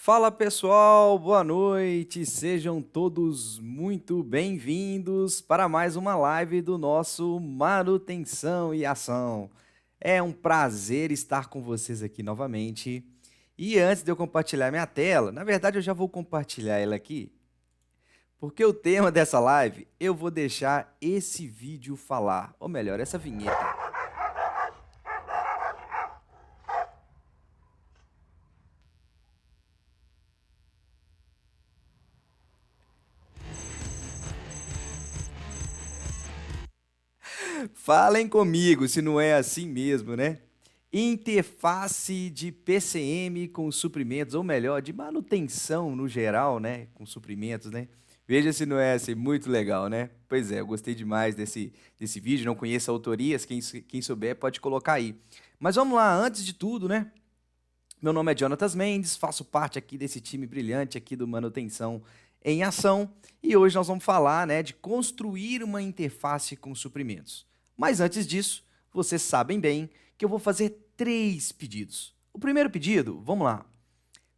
Fala pessoal, boa noite, sejam todos muito bem-vindos para mais uma live do nosso Manutenção e Ação. É um prazer estar com vocês aqui novamente. E antes de eu compartilhar minha tela, na verdade eu já vou compartilhar ela aqui, porque o tema dessa live eu vou deixar esse vídeo falar, ou melhor, essa vinheta. Falem comigo se não é assim mesmo, né? Interface de PCM com suprimentos, ou melhor, de manutenção no geral, né? Com suprimentos, né? Veja se não é assim, muito legal, né? Pois é, eu gostei demais desse vídeo, não conheço autorias, quem souber pode colocar aí. Mas vamos lá, antes de tudo, né? Meu nome é Jonatas Mendes, faço parte aqui desse time brilhante aqui do Manutenção em Ação e hoje nós vamos falar, né, de construir uma interface com suprimentos. Mas antes disso, vocês sabem bem que eu vou fazer 3 pedidos. O primeiro pedido, vamos lá,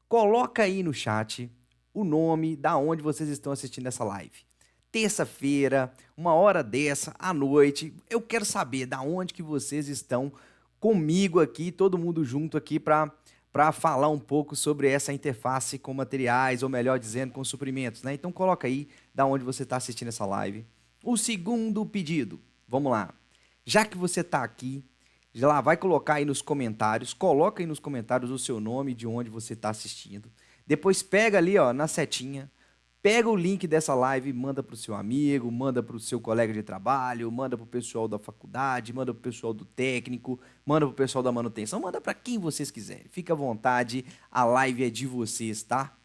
coloca aí no chat o nome da onde vocês estão assistindo essa live. Terça-feira, uma hora dessa, à noite, eu quero saber da onde que vocês estão comigo aqui, todo mundo junto aqui para falar um pouco sobre essa interface com materiais, ou melhor dizendo, com suprimentos, né? Então coloca aí da onde você está assistindo essa live. O segundo pedido, vamos lá. Já que você está aqui, já lá vai colocar aí nos comentários, coloca aí nos comentários o seu nome, de onde você está assistindo. Depois pega ali, ó, na setinha, pega o link dessa live, manda para o seu amigo, manda para o seu colega de trabalho, manda para o pessoal da faculdade, manda para o pessoal do técnico, manda para o pessoal da manutenção, manda para quem vocês quiserem. Fica à vontade, a live é de vocês, tá?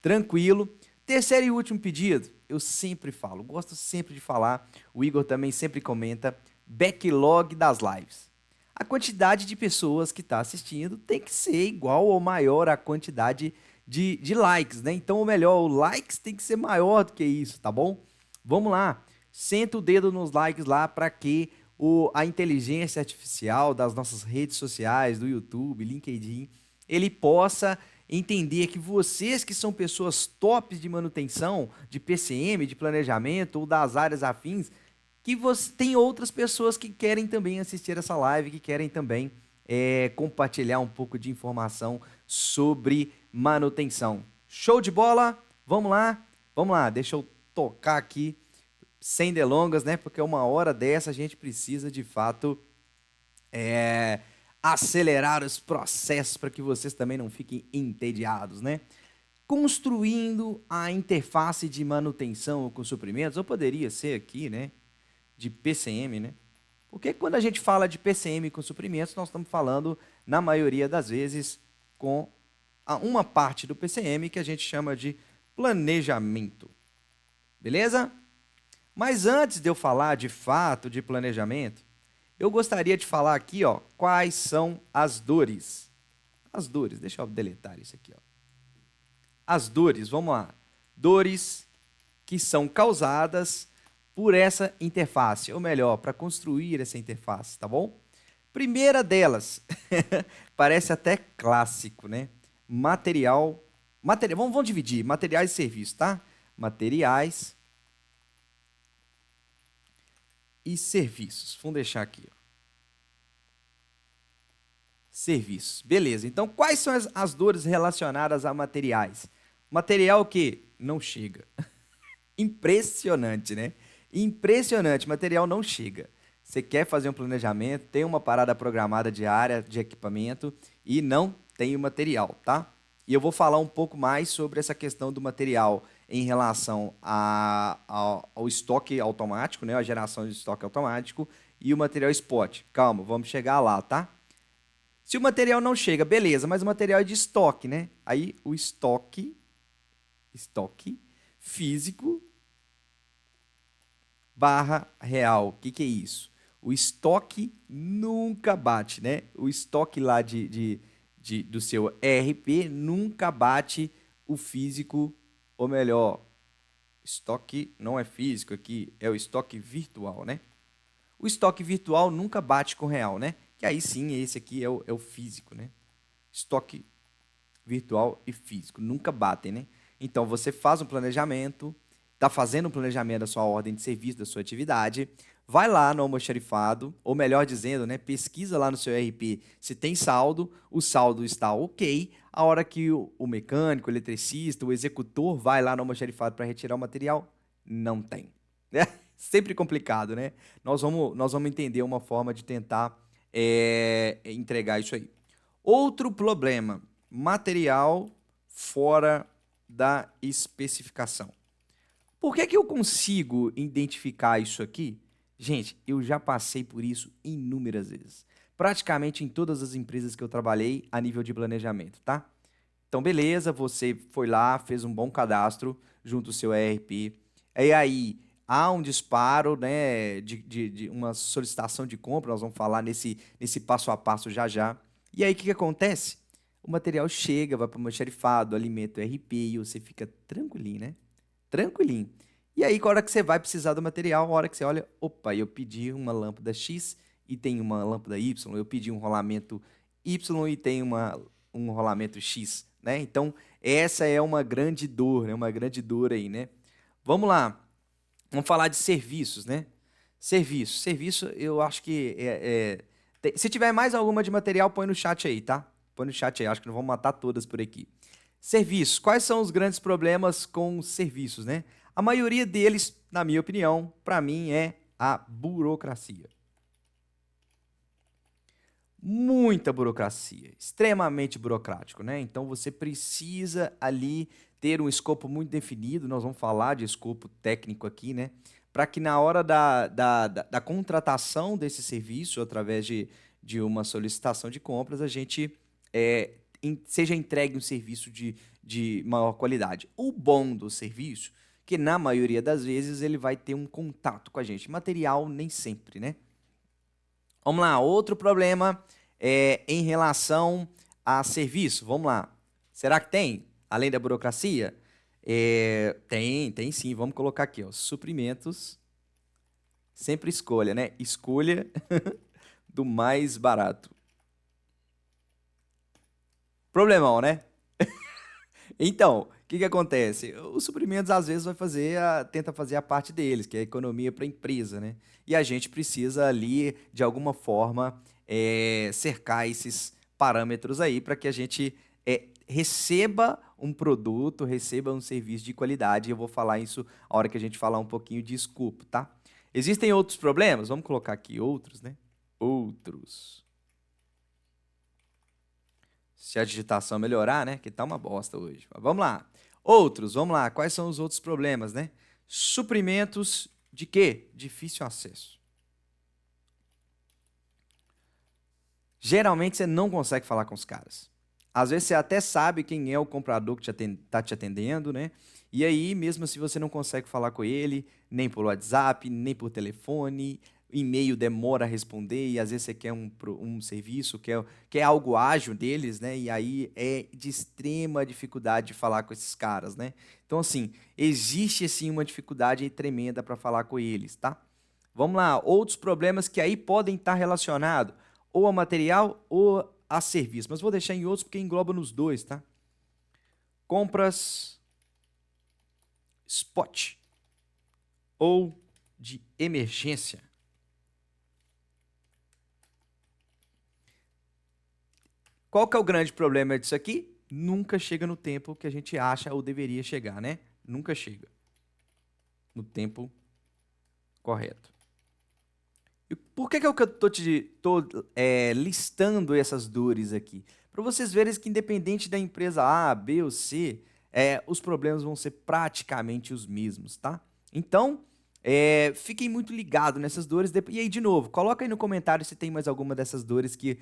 Tranquilo. Terceiro e último pedido, eu sempre falo, gosto sempre de falar, o Igor também sempre comenta, backlog das lives. A quantidade de pessoas que está assistindo tem que ser igual ou maior à quantidade de likes, né? Então, ou melhor, o likes tem que ser maior do que isso, tá bom? Vamos lá, senta o dedo nos likes lá para que a inteligência artificial das nossas redes sociais, do YouTube, LinkedIn, ele possa entender que vocês que são pessoas tops de manutenção, de PCM, de planejamento ou das áreas afins, que você tem outras pessoas que querem também assistir essa live, que querem também compartilhar um pouco de informação sobre manutenção. Show de bola? Vamos lá? Vamos lá, deixa eu tocar aqui, sem delongas, né? Porque uma hora dessa a gente precisa, de fato, acelerar os processos para que vocês também não fiquem entediados, né? Construindo a interface de manutenção com suprimentos, ou poderia ser aqui, né? De PCM, né? Porque quando a gente fala de PCM com suprimentos, nós estamos falando, na maioria das vezes, com uma parte do PCM que a gente chama de planejamento. Beleza? Mas antes de eu falar de fato de planejamento, eu gostaria de falar aqui, ó, quais são as dores. As dores, deixa eu deletar isso aqui, ó. As dores, vamos lá. Dores que são causadas por essa interface, ou melhor, para construir essa interface, tá bom? Primeira delas, parece até clássico, né? Vamos dividir, materiais e serviços, tá? Materiais e serviços. Vamos deixar aqui, ó. Serviços, beleza. Então, quais são as dores relacionadas a materiais? Material que não chega. Impressionante, né? Impressionante, material não chega. Você quer fazer um planejamento, tem uma parada programada de área, de equipamento e não tem o material, tá? E eu vou falar um pouco mais sobre essa questão do material em relação ao estoque automático, né? A geração de estoque automático e o material spot. Calma, vamos chegar lá, tá? Se o material não chega, beleza, mas o material é de estoque, né? Aí o estoque físico barra real. O que é isso? O estoque nunca bate, né? O estoque lá do seu ERP nunca bate o físico, ou melhor, estoque não é físico aqui, é o estoque virtual, né? O estoque virtual nunca bate com o real, né? Que aí sim, esse aqui é o físico, né? Estoque virtual e físico. Nunca batem, né? Então, você faz um planejamento, está fazendo um planejamento da sua ordem de serviço, da sua atividade, vai lá no almoxarifado, ou melhor dizendo, né, pesquisa lá no seu ERP se tem saldo, o saldo está ok, a hora que o mecânico, o eletricista, o executor vai lá no almoxarifado para retirar o material, não tem. É sempre complicado, né? Nós vamos entender uma forma de tentar entregar isso aí. Outro problema, material fora da especificação. Por que eu consigo identificar isso aqui? Gente, eu já passei por isso inúmeras vezes. Praticamente em todas as empresas que eu trabalhei a nível de planejamento, tá? Então, beleza, você foi lá, fez um bom cadastro junto ao seu ERP. E aí, há um disparo, né, de uma solicitação de compra, nós vamos falar nesse passo a passo já já. E aí, o que acontece? O material chega, vai para o almoxarifado, alimenta o ERP e você fica tranquilinho, né? Tranquilinho. E aí, a hora que você vai precisar do material, a hora que você olha, opa, eu pedi uma lâmpada X e tem uma lâmpada Y, eu pedi um rolamento Y e tem um rolamento X, né? Então, essa é uma grande dor, né? Uma grande dor aí, né? Vamos lá. Vamos falar de serviços, né? Serviço, eu acho que se tiver mais alguma de material, põe no chat aí, tá? Põe no chat aí, acho que não vamos matar todas por aqui. Serviços. Quais são os grandes problemas com serviços, né? A maioria deles, na minha opinião, para mim é a burocracia. Muita burocracia, extremamente burocrático, né? Então você precisa ali ter um escopo muito definido, nós vamos falar de escopo técnico aqui, né? Para que na hora da contratação desse serviço, através de uma solicitação de compras, a gente seja entregue um serviço de maior qualidade. O bom do serviço, que na maioria das vezes ele vai ter um contato com a gente, material nem sempre, né? Vamos lá, outro problema em relação a serviço. Vamos lá. Será que tem? Além da burocracia? Tem sim. Vamos colocar aqui, ó. Suprimentos. Sempre escolha, né? Escolha do mais barato. Problemão, né? Então, o que acontece? Os suprimentos às vezes tenta fazer a parte deles, que é a economia para a empresa, né? E a gente precisa ali, de alguma forma, cercar esses parâmetros aí para que a gente receba um produto, receba um serviço de qualidade. E eu vou falar isso a hora que a gente falar um pouquinho de escopo, tá? Existem outros problemas? Vamos colocar aqui outros, né? Outros. Se a digitação melhorar, né? Que tá uma bosta hoje. Mas vamos lá. Outros, vamos lá. Quais são os outros problemas, né? Suprimentos de quê? Difícil acesso. Geralmente você não consegue falar com os caras. Às vezes você até sabe quem é o comprador que tá te atendendo, né? E aí, mesmo se você não consegue falar com ele, nem por WhatsApp, nem por telefone, e-mail demora a responder, e às vezes você quer um serviço, quer algo ágil deles, né? E aí é de extrema dificuldade de falar com esses caras, né? Então, assim, existe assim uma dificuldade aí tremenda para falar com eles, tá? Vamos lá, outros problemas que aí podem estar relacionados ou a material ou a serviço, mas vou deixar em outros porque engloba nos dois, tá? Compras spot ou de emergência. Qual que é o grande problema disso aqui? Nunca chega no tempo que a gente acha ou deveria chegar, né? Nunca chega no tempo correto. E por que eu tô listando essas dores aqui? Para vocês verem que independente da empresa A, B ou C, os problemas vão ser praticamente os mesmos, tá? Então, fiquem muito ligados nessas dores. E aí, de novo, coloca aí no comentário se tem mais alguma dessas dores que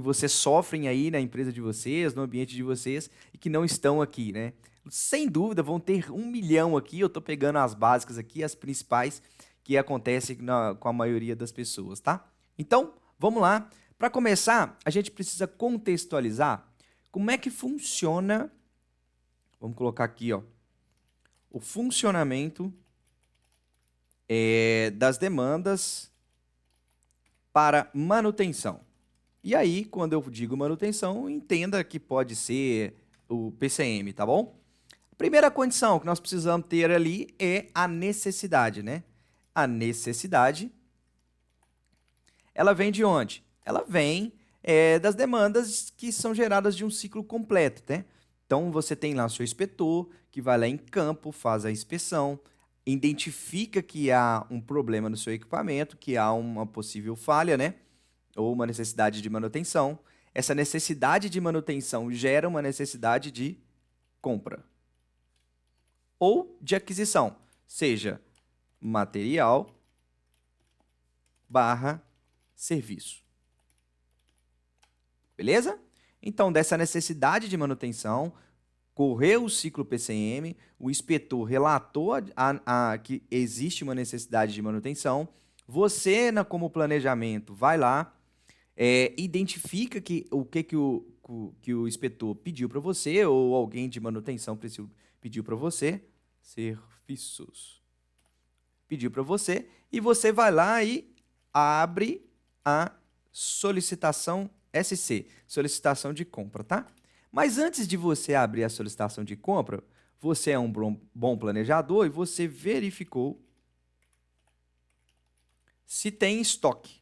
vocês sofrem aí na empresa de vocês, no ambiente de vocês, e que não estão aqui, né? Sem dúvida, vão ter 1 milhão aqui. Eu tô pegando as básicas aqui, as principais, que acontecem com a maioria das pessoas, tá? Então, vamos lá. Para começar, a gente precisa contextualizar como é que funciona, vamos colocar aqui, ó, o funcionamento das demandas para manutenção. E aí, quando eu digo manutenção, entenda que pode ser o PCM, tá bom? A primeira condição que nós precisamos ter ali é a necessidade, né? A necessidade, ela vem de onde? Ela vem das demandas que são geradas de um ciclo completo, né? Então, você tem lá o seu inspetor, que vai lá em campo, faz a inspeção, identifica que há um problema no seu equipamento, que há uma possível falha, né? Ou uma necessidade de manutenção. Essa necessidade de manutenção gera uma necessidade de compra ou de aquisição, seja material barra serviço. Beleza? Então, dessa necessidade de manutenção, correu o ciclo PCM, o inspetor relatou que existe uma necessidade de manutenção, você, como planejamento, vai lá, identifica o que o inspetor pediu para você, ou alguém de manutenção pediu para você, serviços, pediu para você, e você vai lá e abre a solicitação SC, solicitação de compra, tá? Mas antes de você abrir a solicitação de compra, você é um bom planejador e você verificou se tem estoque.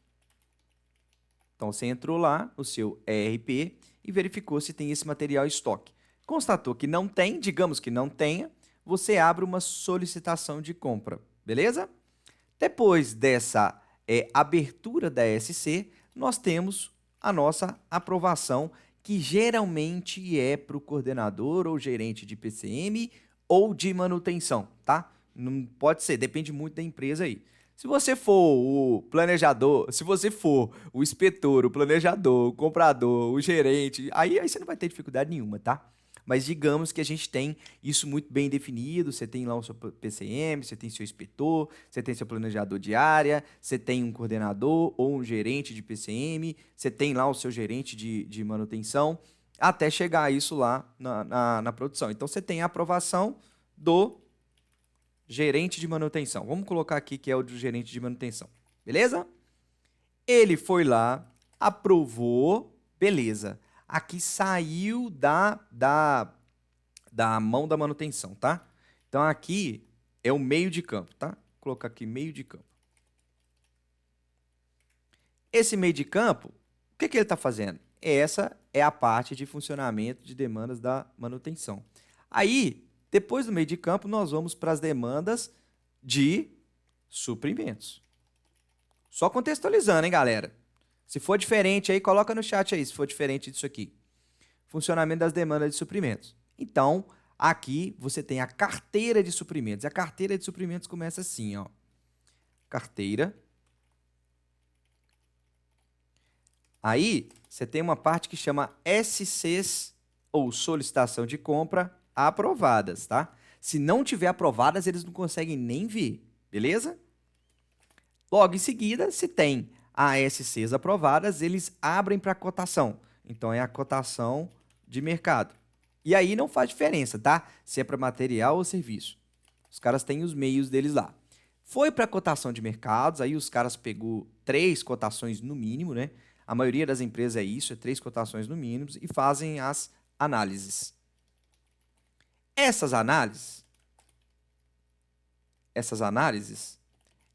Então, você entrou lá no seu ERP e verificou se tem esse material em estoque. Constatou que não tem, digamos que não tenha, você abre uma solicitação de compra, beleza? Depois dessa abertura da SC, nós temos a nossa aprovação, que geralmente é para o coordenador ou gerente de PCM ou de manutenção, tá? Não pode ser, depende muito da empresa aí. Se você for o planejador, se você for o inspetor, o planejador, o comprador, o gerente, aí você não vai ter dificuldade nenhuma, tá? Mas digamos que a gente tem isso muito bem definido, você tem lá o seu PCM, você tem seu inspetor, você tem seu planejador de área, você tem um coordenador ou um gerente de PCM, você tem lá o seu gerente de manutenção, até chegar isso lá na produção. Então, você tem a aprovação do gerente de manutenção. Vamos colocar aqui que é o do gerente de manutenção, beleza? Ele foi lá, aprovou, beleza. Aqui saiu da mão da manutenção, tá? Então, aqui é o meio de campo, tá? Vou colocar aqui meio de campo. Esse meio de campo, o que ele está fazendo? Essa é a parte de funcionamento de demandas da manutenção. Aí, depois do meio de campo, nós vamos para as demandas de suprimentos. Só contextualizando, hein, galera? Se for diferente aí, coloca no chat aí, se for diferente disso aqui. Funcionamento das demandas de suprimentos. Então, aqui você tem a carteira de suprimentos. A carteira de suprimentos começa assim, ó. Carteira. Aí, você tem uma parte que chama SCs, ou solicitação de compra, aprovadas, tá? Se não tiver aprovadas, eles não conseguem nem ver, beleza? Logo em seguida, se tem ASCs aprovadas, eles abrem para cotação. Então, é a cotação de mercado. E aí não faz diferença, tá? Se é para material ou serviço. Os caras têm os meios deles lá. Foi para cotação de mercados, aí os caras pegou 3 cotações no mínimo, né? A maioria das empresas é isso, é 3 cotações no mínimo, e fazem as análises. Essas análises,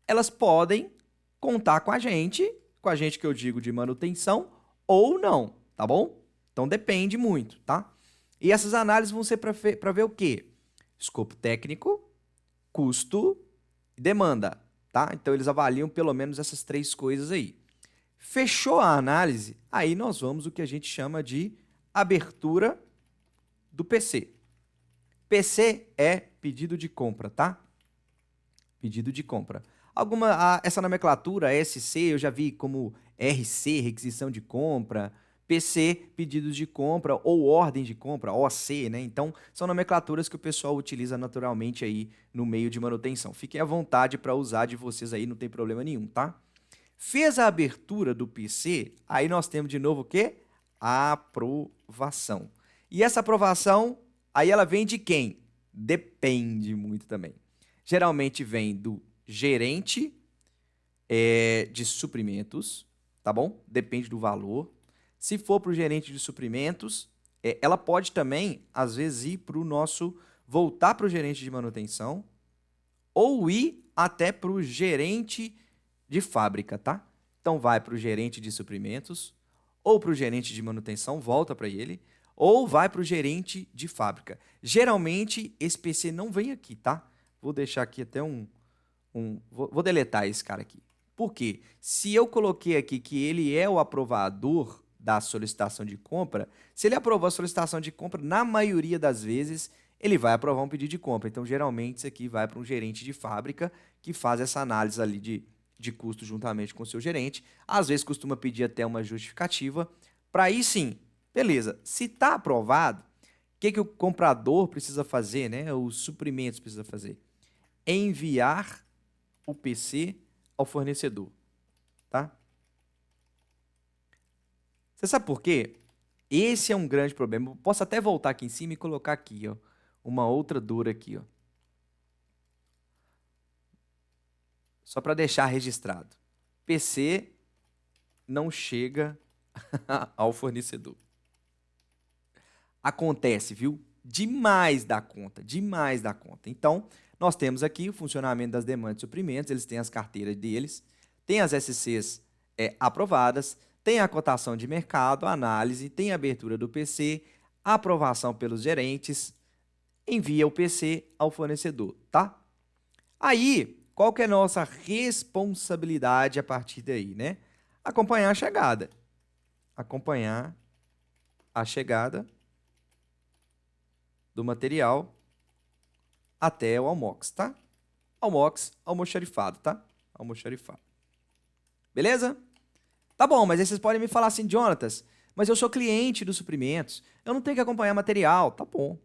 elas podem contar com a gente que eu digo de manutenção, ou não, tá bom? Então depende muito, tá? E essas análises vão ser para ver o quê? Escopo técnico, custo e demanda, tá? Então eles avaliam pelo menos essas 3 coisas aí. Fechou a análise, aí nós vamos o que a gente chama de abertura do PC. PC é pedido de compra, tá? Pedido de compra. Essa nomenclatura SC eu já vi como RC, requisição de compra, PC, pedidos de compra, ou ordem de compra, OC, né? Então, são nomenclaturas que o pessoal utiliza naturalmente aí no meio de manutenção. Fiquem à vontade para usar de vocês aí, não tem problema nenhum, tá? Fez a abertura do PC, aí nós temos de novo o quê? A aprovação. E essa aprovação, aí ela vem de quem? Depende muito também. Geralmente vem do gerente de suprimentos, tá bom? Depende do valor. Se for para o gerente de suprimentos, ela pode também, às vezes, ir para o nosso, voltar para o gerente de manutenção ou ir até para o gerente de fábrica, tá? Então vai para o gerente de suprimentos ou para o gerente de manutenção, volta para ele, ou vai para o gerente de fábrica. Geralmente esse PC não vem aqui, tá? Vou deixar aqui até vou deletar esse cara aqui. Por quê? Se eu coloquei aqui que ele é o aprovador da solicitação de compra, se ele aprovou a solicitação de compra, na maioria das vezes, ele vai aprovar um pedido de compra. Então, geralmente, isso aqui vai para um gerente de fábrica que faz essa análise ali de custo juntamente com o seu gerente. Às vezes, costuma pedir até uma justificativa. Para aí, sim, beleza. Se está aprovado, o que o comprador precisa fazer, né? Os suprimentos precisa fazer? Enviar o PC ao fornecedor, tá? Você sabe por quê? Esse é um grande problema. Eu posso até voltar aqui em cima e colocar aqui, ó, uma outra dor aqui, ó. Só para deixar registrado. PC não chega ao fornecedor. Acontece, viu? Demais da conta, demais da conta. Então, nós temos aqui o funcionamento das demandas de suprimentos, eles têm as carteiras deles, tem as SCs aprovadas, tem a cotação de mercado, a análise, tem a abertura do PC, a aprovação pelos gerentes, envia o PC ao fornecedor, tá? Aí, qual que é a nossa responsabilidade a partir daí, né? Acompanhar a chegada. Acompanhar a chegada do material até o almox, tá? Almox, almoxarifado, tá? Almoxarifado. Beleza? Tá bom, mas aí vocês podem me falar assim, Jonatas, mas eu sou cliente dos suprimentos, eu não tenho que acompanhar material. Tá bom,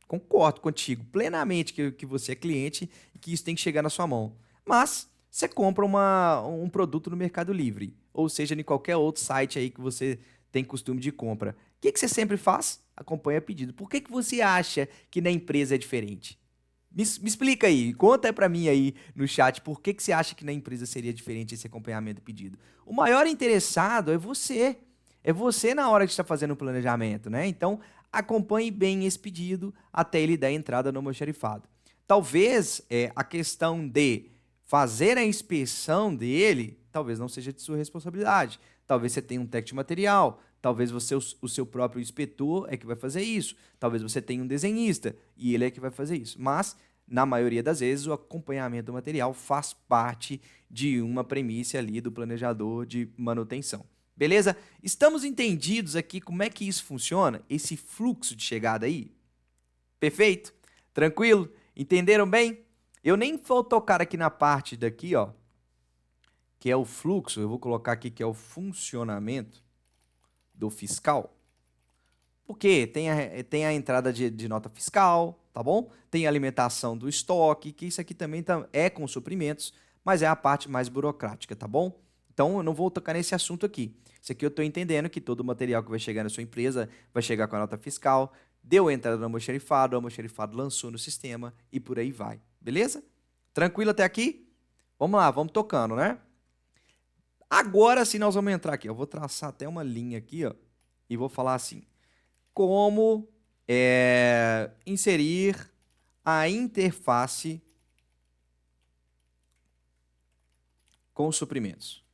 concordo contigo plenamente que você é cliente e que isso tem que chegar na sua mão. Mas você compra um produto no Mercado Livre, ou seja, em qualquer outro site aí que você tem costume de compra. O que você sempre faz? Acompanha pedido. Por que você acha que na empresa é diferente? Me explica aí, conta para mim aí no chat por que você acha que na empresa seria diferente esse acompanhamento pedido. O maior interessado é você. É você na hora de estar fazendo o planejamento, né? Então, acompanhe bem esse pedido até ele dar entrada no almoxarifado. Talvez a questão de fazer a inspeção dele, talvez não seja de sua responsabilidade. Talvez você tenha um técnico de material, talvez você, o seu próprio inspetor é que vai fazer isso. Talvez você tenha um desenhista e ele é que vai fazer isso. Mas, na maioria das vezes, o acompanhamento do material faz parte de uma premissa ali do planejador de manutenção. Beleza? Estamos entendidos aqui como é que isso funciona? Esse fluxo de chegada aí? Perfeito? Tranquilo? Entenderam bem? Eu nem vou tocar aqui na parte daqui, ó, que é o fluxo. Eu vou colocar aqui que é o funcionamento do fiscal. Porque tem a entrada de nota fiscal, tá bom? Tem a alimentação do estoque, que isso aqui também é com suprimentos, mas é a parte mais burocrática, tá bom? Então, eu não vou tocar nesse assunto aqui. Isso aqui eu estou entendendo que todo o material que vai chegar na sua empresa vai chegar com a nota fiscal, deu entrada no almoxarifado, o almoxarifado lançou no sistema e por aí vai. Beleza? Tranquilo até aqui? Vamos lá, vamos tocando, né? Agora sim nós vamos entrar aqui. Eu vou traçar até uma linha aqui, ó, e vou falar assim: como inserir a interface com os suprimentos.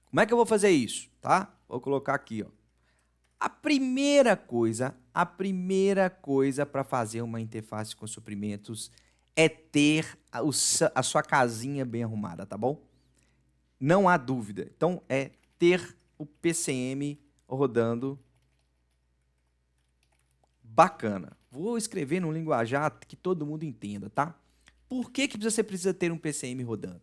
Como é que eu vou fazer isso? Tá? Vou colocar aqui, ó. A primeira coisa para fazer uma interface com suprimentos é ter a sua casinha bem arrumada, tá bom? Não há dúvida. Então, é ter o PCM rodando bacana. Vou escrever num linguajar que todo mundo entenda, tá? Por que você precisa ter um PCM rodando?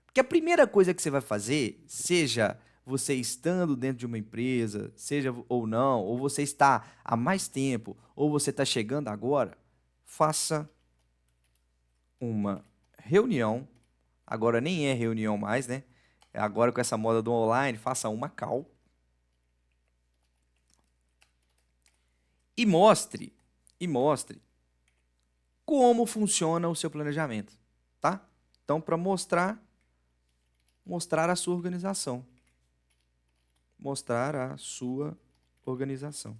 Porque a primeira coisa que você vai fazer, seja você estando dentro de uma empresa, seja ou não, ou você está há mais tempo, ou você está chegando agora, faça uma reunião. Agora nem é reunião mais, né? Agora com essa moda do online, faça uma call. E mostre como funciona o seu planejamento, tá? Então, para mostrar a sua organização. mostrar a sua organização.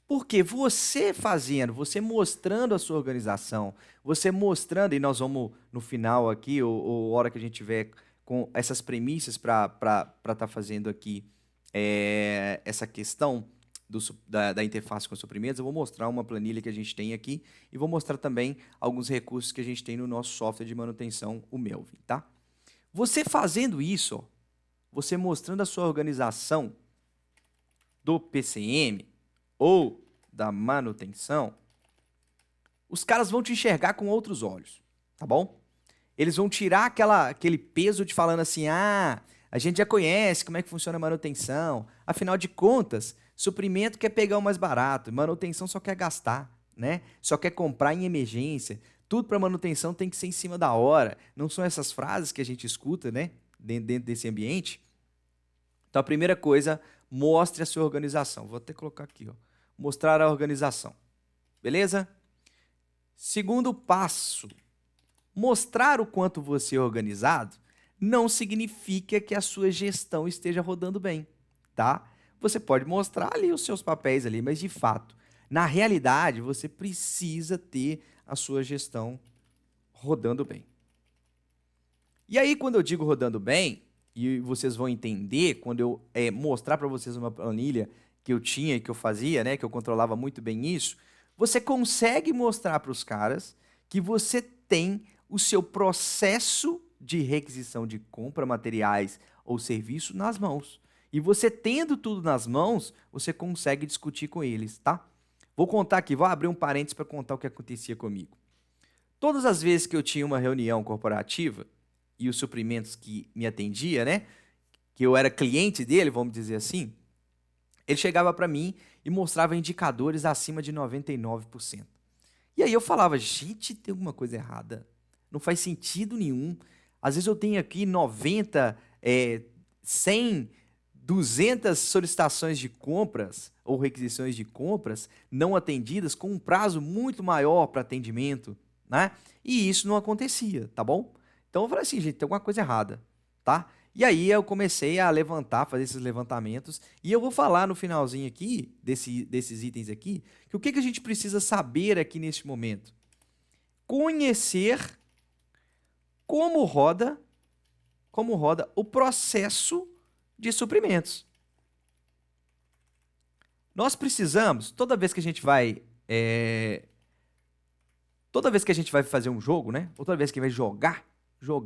Porque você fazendo, você mostrando a sua organização, você mostrando, e nós vamos no final aqui, ou hora que a gente tiver com essas premissas para estar fazendo aqui essa questão da interface com suprimentos, eu vou mostrar uma planilha que a gente tem aqui e vou mostrar também alguns recursos que a gente tem no nosso software de manutenção, o Melvin, tá? Você fazendo isso, ó, você mostrando a sua organização do PCM ou da manutenção, os caras vão te enxergar com outros olhos, tá bom? Eles vão tirar aquele peso de falando assim, a gente já conhece como é que funciona a manutenção, afinal de contas, suprimento quer pegar o mais barato, manutenção só quer gastar, né? Só quer comprar em emergência, tudo para manutenção tem que ser em cima da hora. Não são essas frases que a gente escuta, né? Dentro desse ambiente. Então, a primeira coisa, mostre a sua organização. Vou até colocar aqui, ó. Mostrar a organização. Beleza? Segundo passo, mostrar o quanto você é organizado não significa que a sua gestão esteja rodando bem, tá? Você pode mostrar ali os seus papéis ali, mas de fato, na realidade, você precisa ter a sua gestão rodando bem. E aí, quando eu digo rodando bem, e vocês vão entender quando eu mostrar para vocês uma planilha que eu tinha e que eu fazia, né, que eu controlava muito bem isso, você consegue mostrar para os caras que você tem o seu processo de requisição de compra, materiais ou serviço nas mãos. E você tendo tudo nas mãos, você consegue discutir com eles, tá? Vou contar aqui, vou abrir um parênteses para contar o que acontecia comigo. Todas as vezes que eu tinha uma reunião corporativa e os suprimentos que me atendia, né, que eu era cliente dele, vamos dizer assim, ele chegava para mim e mostrava indicadores acima de 99%. E aí eu falava, gente, tem alguma coisa errada. Não faz sentido nenhum. Às vezes eu tenho aqui 90, 100, 200 solicitações de compras ou requisições de compras não atendidas com um prazo muito maior para atendimento, né? E isso não acontecia, tá bom? Então eu falei assim, gente, tem alguma coisa errada, tá? E aí eu comecei a levantar, fazer esses levantamentos, e eu vou falar no finalzinho aqui, desses itens aqui, que o que a gente precisa saber aqui neste momento? Conhecer como roda o processo de suprimentos. Nós precisamos, toda vez que a gente vai fazer um jogo, né? Ou toda vez que vai jogar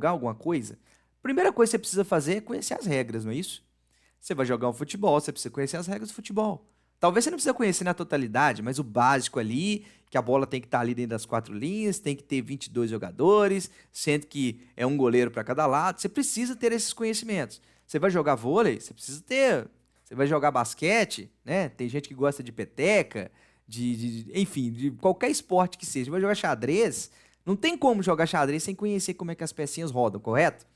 alguma coisa, a primeira coisa que você precisa fazer é conhecer as regras, não é isso? Você vai jogar um futebol, você precisa conhecer as regras do futebol. Talvez você não precisa conhecer na totalidade, mas o básico ali, que a bola tem que estar ali dentro das 4 linhas, tem que ter 22 jogadores, sendo que é um goleiro para cada lado, você precisa ter esses conhecimentos. Você vai jogar vôlei, você precisa ter. Você vai jogar basquete, né? Tem gente que gosta de peteca, enfim, de qualquer esporte que seja. Você vai jogar xadrez, não tem como jogar xadrez sem conhecer como é que as pecinhas rodam, correto?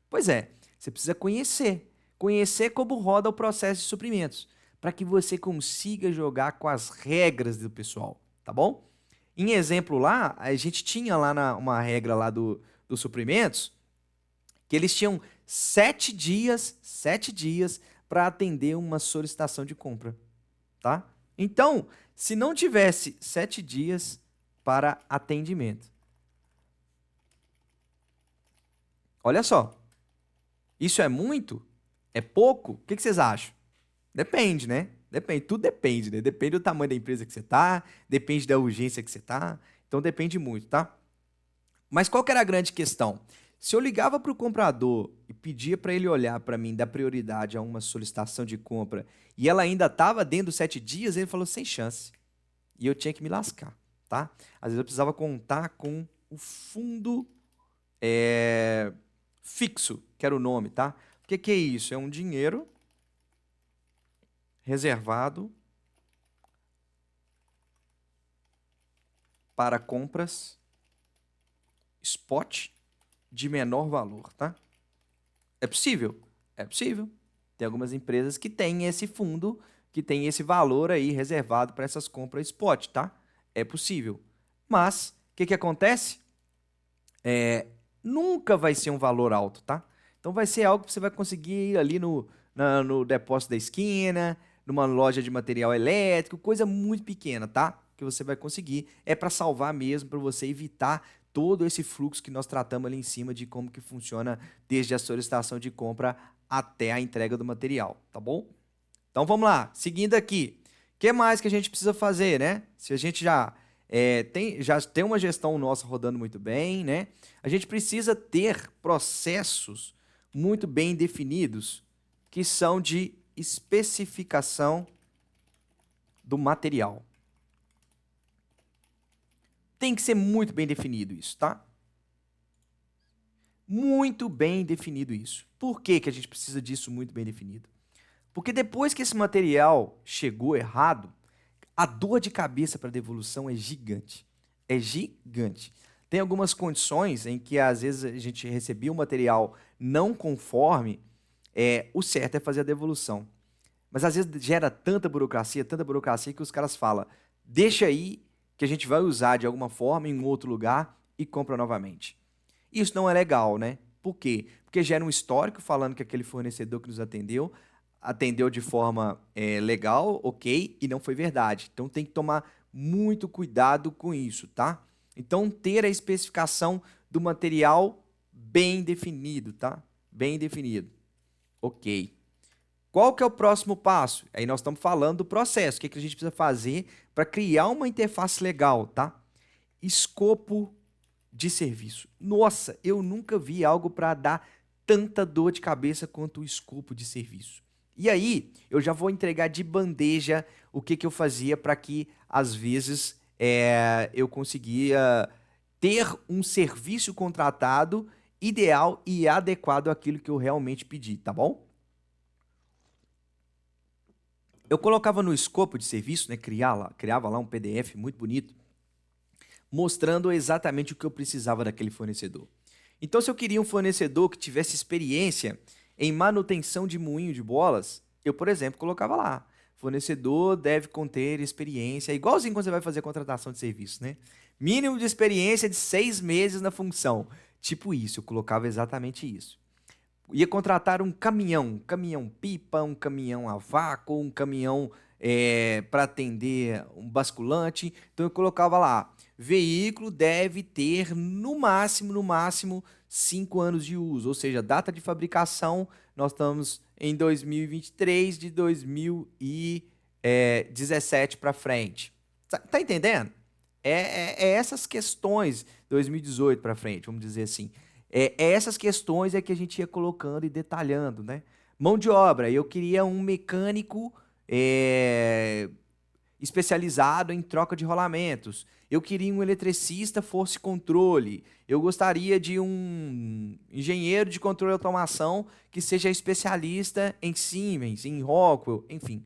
Pois é, você precisa conhecer como roda o processo de suprimentos, para que você consiga jogar com as regras do pessoal, tá bom? Em exemplo lá, a gente tinha lá uma regra lá dos suprimentos, que eles tinham 7 dias para atender uma solicitação de compra, tá? Então, se não tivesse 7 dias para atendimento, olha só, isso é muito? É pouco? O que vocês acham? Depende, né? Depende, tudo depende, né? Depende do tamanho da empresa que você tá, depende da urgência que você tá, então depende muito, tá? Mas qual que era a grande questão? Se eu ligava para o comprador e pedia para ele olhar para mim, dar prioridade a uma solicitação de compra, e ela ainda estava dentro dos 7 dias, ele falou sem chance. E eu tinha que me lascar, tá? Às vezes eu precisava contar com o fundo fixo, que era o nome, tá? O que é isso? É um dinheiro reservado para compras spot de menor valor, tá? É possível? É possível. Tem algumas empresas que têm esse fundo, que tem esse valor aí reservado para essas compras spot, tá? É possível. Mas, o que acontece? Nunca vai ser um valor alto, tá? Então vai ser algo que você vai conseguir ir ali no depósito da esquina, numa loja de material elétrico, coisa muito pequena, tá? Que você vai conseguir. É para salvar mesmo, para você evitar todo esse fluxo que nós tratamos ali em cima de como que funciona desde a solicitação de compra até a entrega do material, tá bom? Então vamos lá, seguindo aqui. O que mais que a gente precisa fazer, né? Se a gente já tem uma gestão nossa rodando muito bem, né? A gente precisa ter processos muito bem definidos que são de especificação do material. Tem que ser muito bem definido isso, tá? Muito bem definido isso. Por que que a gente precisa disso muito bem definido? Porque depois que esse material chegou errado, a dor de cabeça para devolução é gigante. É gigante. Tem algumas condições em que às vezes a gente recebia um material não conforme, o certo é fazer a devolução. Mas às vezes gera tanta burocracia que os caras falam, deixa aí que a gente vai usar de alguma forma em um outro lugar e compra novamente. Isso não é legal, né? Por quê? Porque gera um histórico falando que aquele fornecedor que nos atendeu de forma legal, ok, e não foi verdade. Então tem que tomar muito cuidado com isso, tá? Então ter a especificação do material bem definido, tá? Bem definido. Ok. Qual que é o próximo passo? Aí nós estamos falando do processo. O que, que a gente precisa fazer para criar uma interface legal, tá? Escopo de serviço. Nossa, eu nunca vi algo para dar tanta dor de cabeça quanto o escopo de serviço. E aí, eu já vou entregar de bandeja o que, que eu fazia para que, às vezes, eu conseguia ter um serviço contratado ideal e adequado àquilo que eu realmente pedi, tá bom? Eu colocava no escopo de serviço, né, criava lá um PDF muito bonito, mostrando exatamente o que eu precisava daquele fornecedor. Então, se eu queria um fornecedor que tivesse experiência em manutenção de moinho de bolas, eu, por exemplo, colocava lá. Fornecedor deve conter experiência, igualzinho quando você vai fazer contratação de serviço, né? Mínimo de experiência de 6 meses na função. Tipo isso, eu colocava exatamente isso. Ia contratar um caminhão pipa, um caminhão a vácuo, um caminhão para atender um basculante. Então eu colocava lá, veículo deve ter no máximo 5 anos de uso, ou seja, data de fabricação, nós estamos em 2023, de 2017 para frente. Tá entendendo? É essas questões, 2018 para frente, vamos dizer assim. Essas questões é que a gente ia colocando e detalhando, né? Mão de obra, eu queria um mecânico especializado em troca de rolamentos. Eu queria um eletricista force controle. Eu gostaria de um engenheiro de controle e automação que seja especialista em Siemens, em Rockwell, enfim.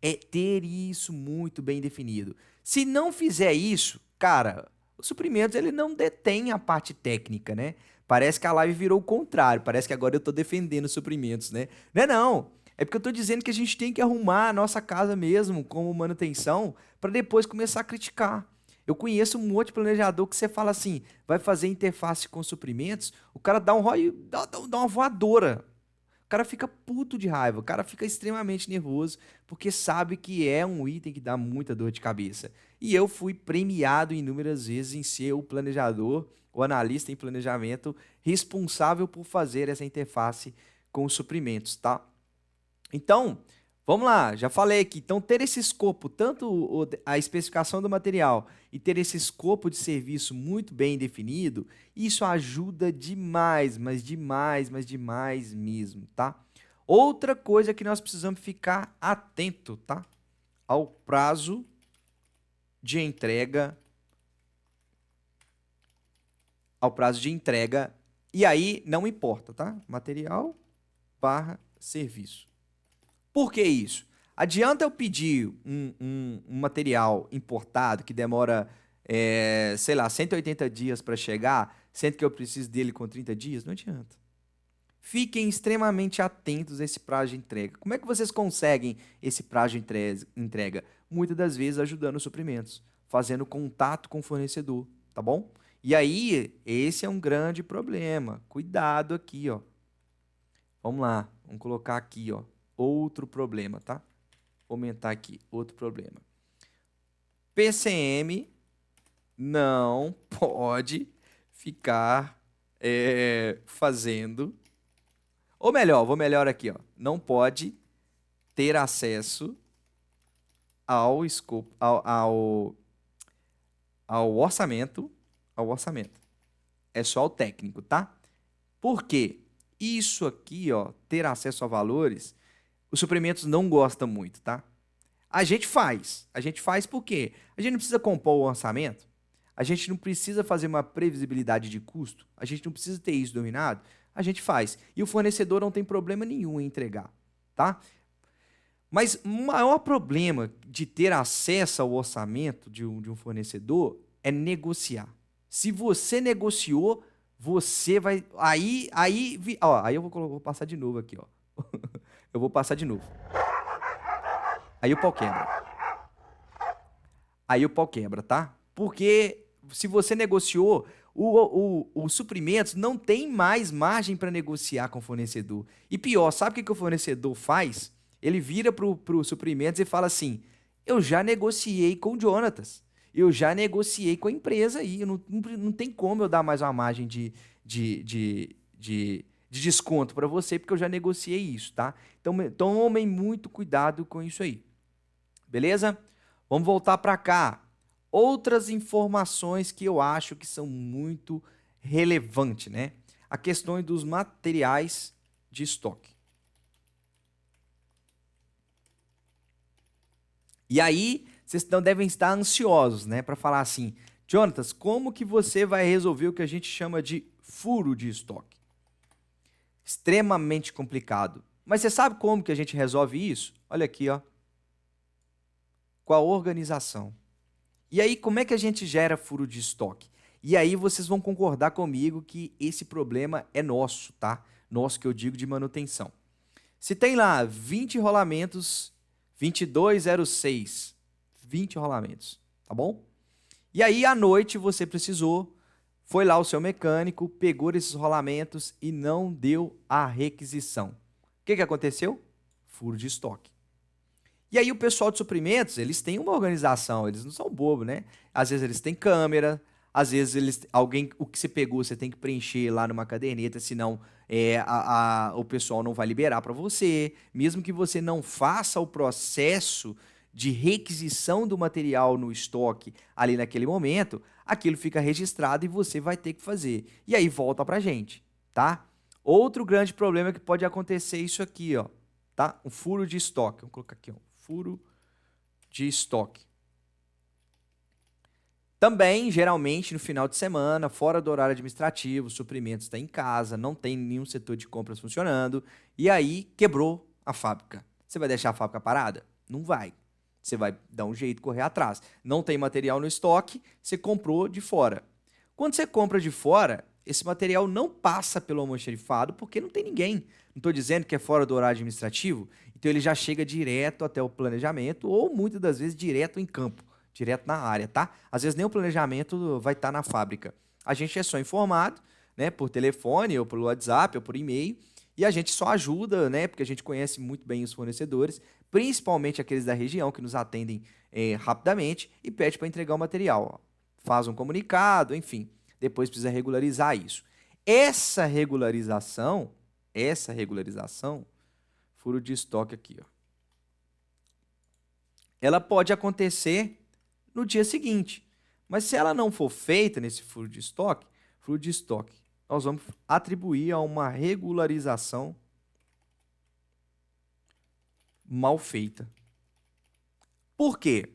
É ter isso muito bem definido. Se não fizer isso, cara, o suprimentos ele não detém a parte técnica, né? Parece que a live virou o contrário. Parece que agora eu tô defendendo os suprimentos, né? Não é não. É porque eu tô dizendo que a gente tem que arrumar a nossa casa mesmo como manutenção para depois começar a criticar. Eu conheço um monte de planejador que você fala assim, vai fazer interface com suprimentos, o cara dá um dá uma voadora. O cara fica puto de raiva, o cara fica extremamente nervoso, porque sabe que é um item que dá muita dor de cabeça. E eu fui premiado inúmeras vezes em ser o planejador, o analista em planejamento, responsável por fazer essa interface com os suprimentos, tá? Então, vamos lá, já falei aqui. Então, ter esse escopo, tanto a especificação do material e ter esse escopo de serviço muito bem definido, isso ajuda demais, mas demais mesmo, tá? Outra coisa que nós precisamos ficar atento, tá? Ao prazo de entrega, ao prazo de entrega, e aí não importa, tá? Material barra serviço. Por que isso? Adianta eu pedir um material importado que demora, sei lá, 180 dias para chegar, sendo que eu preciso dele com 30 dias? Não adianta. Fiquem extremamente atentos a esse prazo de entrega. Como é que vocês conseguem esse prazo de entrega? Muitas das vezes ajudando os suprimentos, fazendo contato com o fornecedor, tá bom? E aí, esse é um grande problema. Cuidado aqui, ó. Vamos lá, vamos colocar aqui, ó, outro problema, tá? Vou aumentar aqui, outro problema. PCM não pode ficar fazendo, ou melhor, vou melhor aqui, ó, não pode ter acesso ao escopo, ao orçamento, É só o técnico, tá? Por quê? Isso aqui, ó, ter acesso a valores, os suprimentos não gostam muito, tá? A gente faz por quê? A gente não precisa compor o orçamento, a gente não precisa fazer uma previsibilidade de custo, a gente não precisa ter isso dominado, a gente faz. E o fornecedor não tem problema nenhum em entregar, tá? Mas o maior problema de ter acesso ao orçamento de um fornecedor é negociar. Se você negociou, você vai. Aí eu vou passar de novo aqui, ó. Eu vou passar de novo. Aí o pau quebra. Aí o pau quebra, tá? Porque se você negociou, os suprimentos não tem mais margem para negociar com o fornecedor. E pior, sabe o que o fornecedor faz? Ele vira para o suprimentos e fala assim: eu já negociei com o Jonatas, eu já negociei com a empresa aí, não tem como eu dar mais uma margem de desconto para você, porque eu já negociei isso, tá? Então tomem muito cuidado com isso aí, beleza? Vamos voltar para cá. Outras informações que eu acho que são muito relevantes, né? A questão dos materiais de estoque. E aí, vocês não devem estar ansiosos, né, para falar assim: Jonatas, como que você vai resolver o que a gente chama de furo de estoque? Extremamente complicado. Mas você sabe como que a gente resolve isso? Olha aqui, ó. Com a organização. E aí, como é que a gente gera furo de estoque? E aí vocês vão concordar comigo que esse problema é nosso, tá? Nosso que eu digo de manutenção. Se tem lá 20 rolamentos, 2206, 20 rolamentos, tá bom? E aí, à noite, você precisou, foi lá o seu mecânico, pegou esses rolamentos e não deu a requisição. O que aconteceu? Furo de estoque. E aí o pessoal de suprimentos, eles têm uma organização, eles não são bobos, né? Às vezes eles têm câmera, às vezes o que você pegou, você tem que preencher lá numa caderneta, senão o pessoal não vai liberar para você. Mesmo que você não faça o processo de requisição do material no estoque ali naquele momento, aquilo fica registrado e você vai ter que fazer. E aí volta pra gente, tá? Outro grande problema que pode acontecer é isso aqui, ó, tá? Um furo de estoque. Vamos colocar aqui, ó. Furo de estoque. Também, geralmente, no final de semana, fora do horário administrativo, o suprimento está em casa, não tem nenhum setor de compras funcionando, e aí quebrou a fábrica. Você vai deixar a fábrica parada? Não vai. Você vai dar um jeito de correr atrás. Não tem material no estoque, você comprou de fora. Quando você compra de fora, esse material não passa pelo almoxarifado porque não tem ninguém. Não estou dizendo que é fora do horário administrativo, então ele já chega direto até o planejamento ou muitas das vezes direto em campo, direto na área, tá? Às vezes nem o planejamento vai estar na fábrica. A gente é só informado, né, por telefone ou por WhatsApp ou por e-mail, e a gente só ajuda, né, porque a gente conhece muito bem os fornecedores, principalmente aqueles da região que nos atendem rapidamente e pede para entregar o material. Ó. Faz um comunicado, enfim, depois precisa regularizar isso. Essa regularização, furo de estoque aqui, ó, ela pode acontecer no dia seguinte. Mas se ela não for feita nesse furo de estoque, nós vamos atribuir a uma regularização mal feita. Por quê?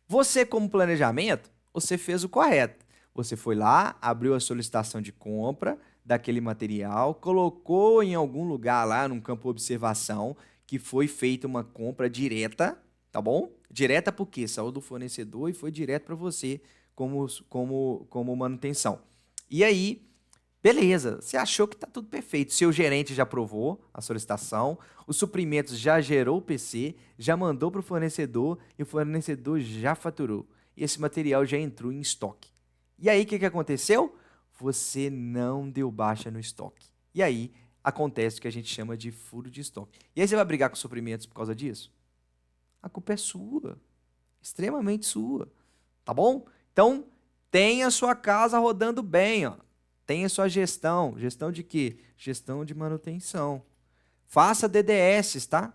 Você, como planejamento, você fez o correto. Você foi lá, abriu a solicitação de compra daquele material, colocou em algum lugar lá, num campo de observação, que foi feita uma compra direta, tá bom? Direta porque saiu do fornecedor e foi direto para você como manutenção. E aí, beleza, você achou que está tudo perfeito. Seu gerente já aprovou a solicitação, o suprimentos já gerou o PC, já mandou para o fornecedor e o fornecedor já faturou. E esse material já entrou em estoque. E aí, o que aconteceu? Você não deu baixa no estoque. E aí, acontece o que a gente chama de furo de estoque. E aí você vai brigar com suprimentos por causa disso? A culpa é sua, extremamente sua, tá bom? Então, tenha a sua casa rodando bem, ó. Tenha a sua gestão. Gestão de quê? Gestão de manutenção. Faça DDS, tá?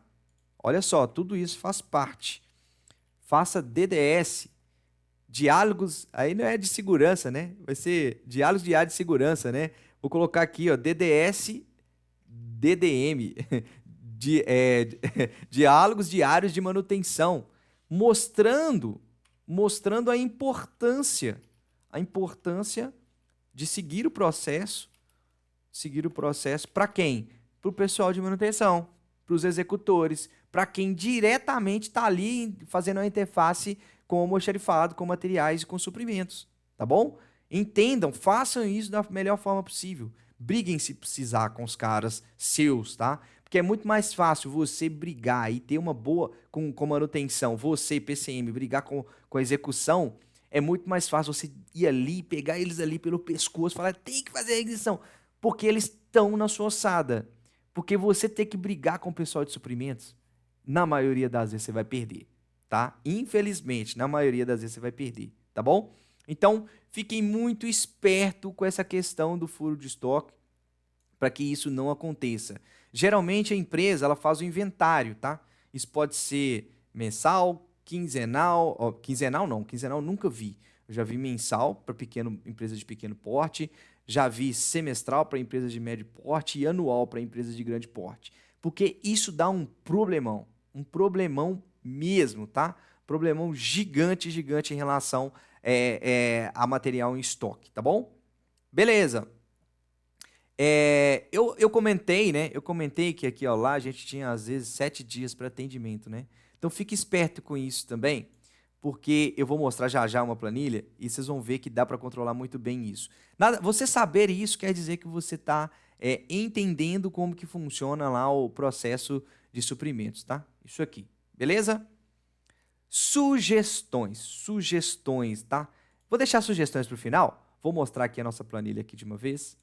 Olha só, tudo isso faz parte. Faça DDS, diálogos, aí não é de segurança, né? Vai ser diálogos de área de segurança, né? Vou colocar aqui, ó, DDS, DDM, diálogos diários de manutenção, mostrando a importância de seguir o processo para quem? Para o pessoal de manutenção, para os executores, para quem diretamente está ali fazendo a interface com o almoxarifado, com materiais e com suprimentos, tá bom? Entendam, façam isso da melhor forma possível. Briguem se precisar com os caras seus, tá? Porque é muito mais fácil você brigar e ter uma boa com manutenção, você, PCM, brigar com a execução, é muito mais fácil você ir ali, pegar eles ali pelo pescoço, falar, tem que fazer a requisição, porque eles estão na sua ossada. Porque você ter que brigar com o pessoal de suprimentos, na maioria das vezes você vai perder, tá? Infelizmente, na maioria das vezes você vai perder, tá bom? Então, fiquem muito espertos com essa questão do furo de estoque para que isso não aconteça. Geralmente a empresa ela faz o inventário, tá? Isso pode ser mensal, quinzenal, ó, quinzenal nunca vi. Eu já vi mensal para empresas de pequeno porte, já vi semestral para empresas de médio porte e anual para empresas de grande porte. Porque isso dá um problemão mesmo, tá? Problemão gigante em relação a material em estoque, tá bom? Beleza. Eu comentei, né? Eu comentei que aqui, ó, lá a gente tinha às vezes 7 dias para atendimento, né? Então fique esperto com isso também, porque eu vou mostrar já já uma planilha e vocês vão ver que dá para controlar muito bem isso. Você saber isso quer dizer que você está entendendo como que funciona lá o processo de suprimentos, tá? Isso aqui, beleza? Sugestões, tá? Vou deixar sugestões para o final. Vou mostrar aqui a nossa planilha aqui de uma vez,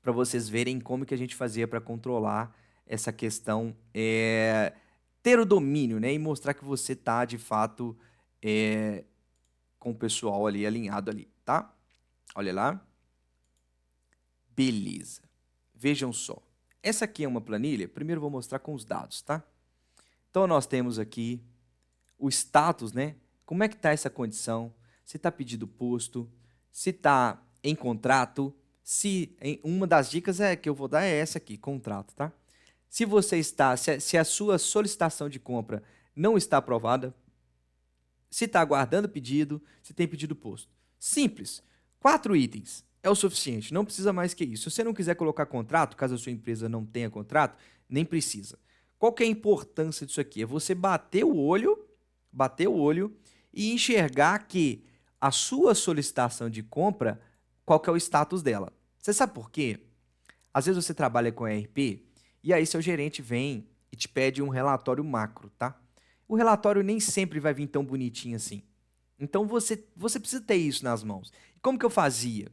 para vocês verem como que a gente fazia para controlar essa questão, ter o domínio, né? E mostrar que você está, de fato, com o pessoal ali alinhado ali, tá? Olha lá. Beleza. Vejam só. Essa aqui é uma planilha. Primeiro eu vou mostrar com os dados, tá? Então nós temos aqui o status, né? Como é que está essa condição? Se está pedido posto, se está em contrato, uma das dicas que eu vou dar é essa aqui, contrato, tá? Se a sua solicitação de compra não está aprovada, se está aguardando pedido, se tem pedido posto. Simples. 4 itens é o suficiente, não precisa mais que isso. Se você não quiser colocar contrato, caso a sua empresa não tenha contrato, nem precisa. Qual que é a importância disso aqui? É você bater o olho e enxergar que a sua solicitação de compra, qual que é o status dela. Você sabe por quê? Às vezes você trabalha com ERP e aí seu gerente vem e te pede um relatório macro, tá? O relatório nem sempre vai vir tão bonitinho assim. Então você precisa ter isso nas mãos. E como que eu fazia?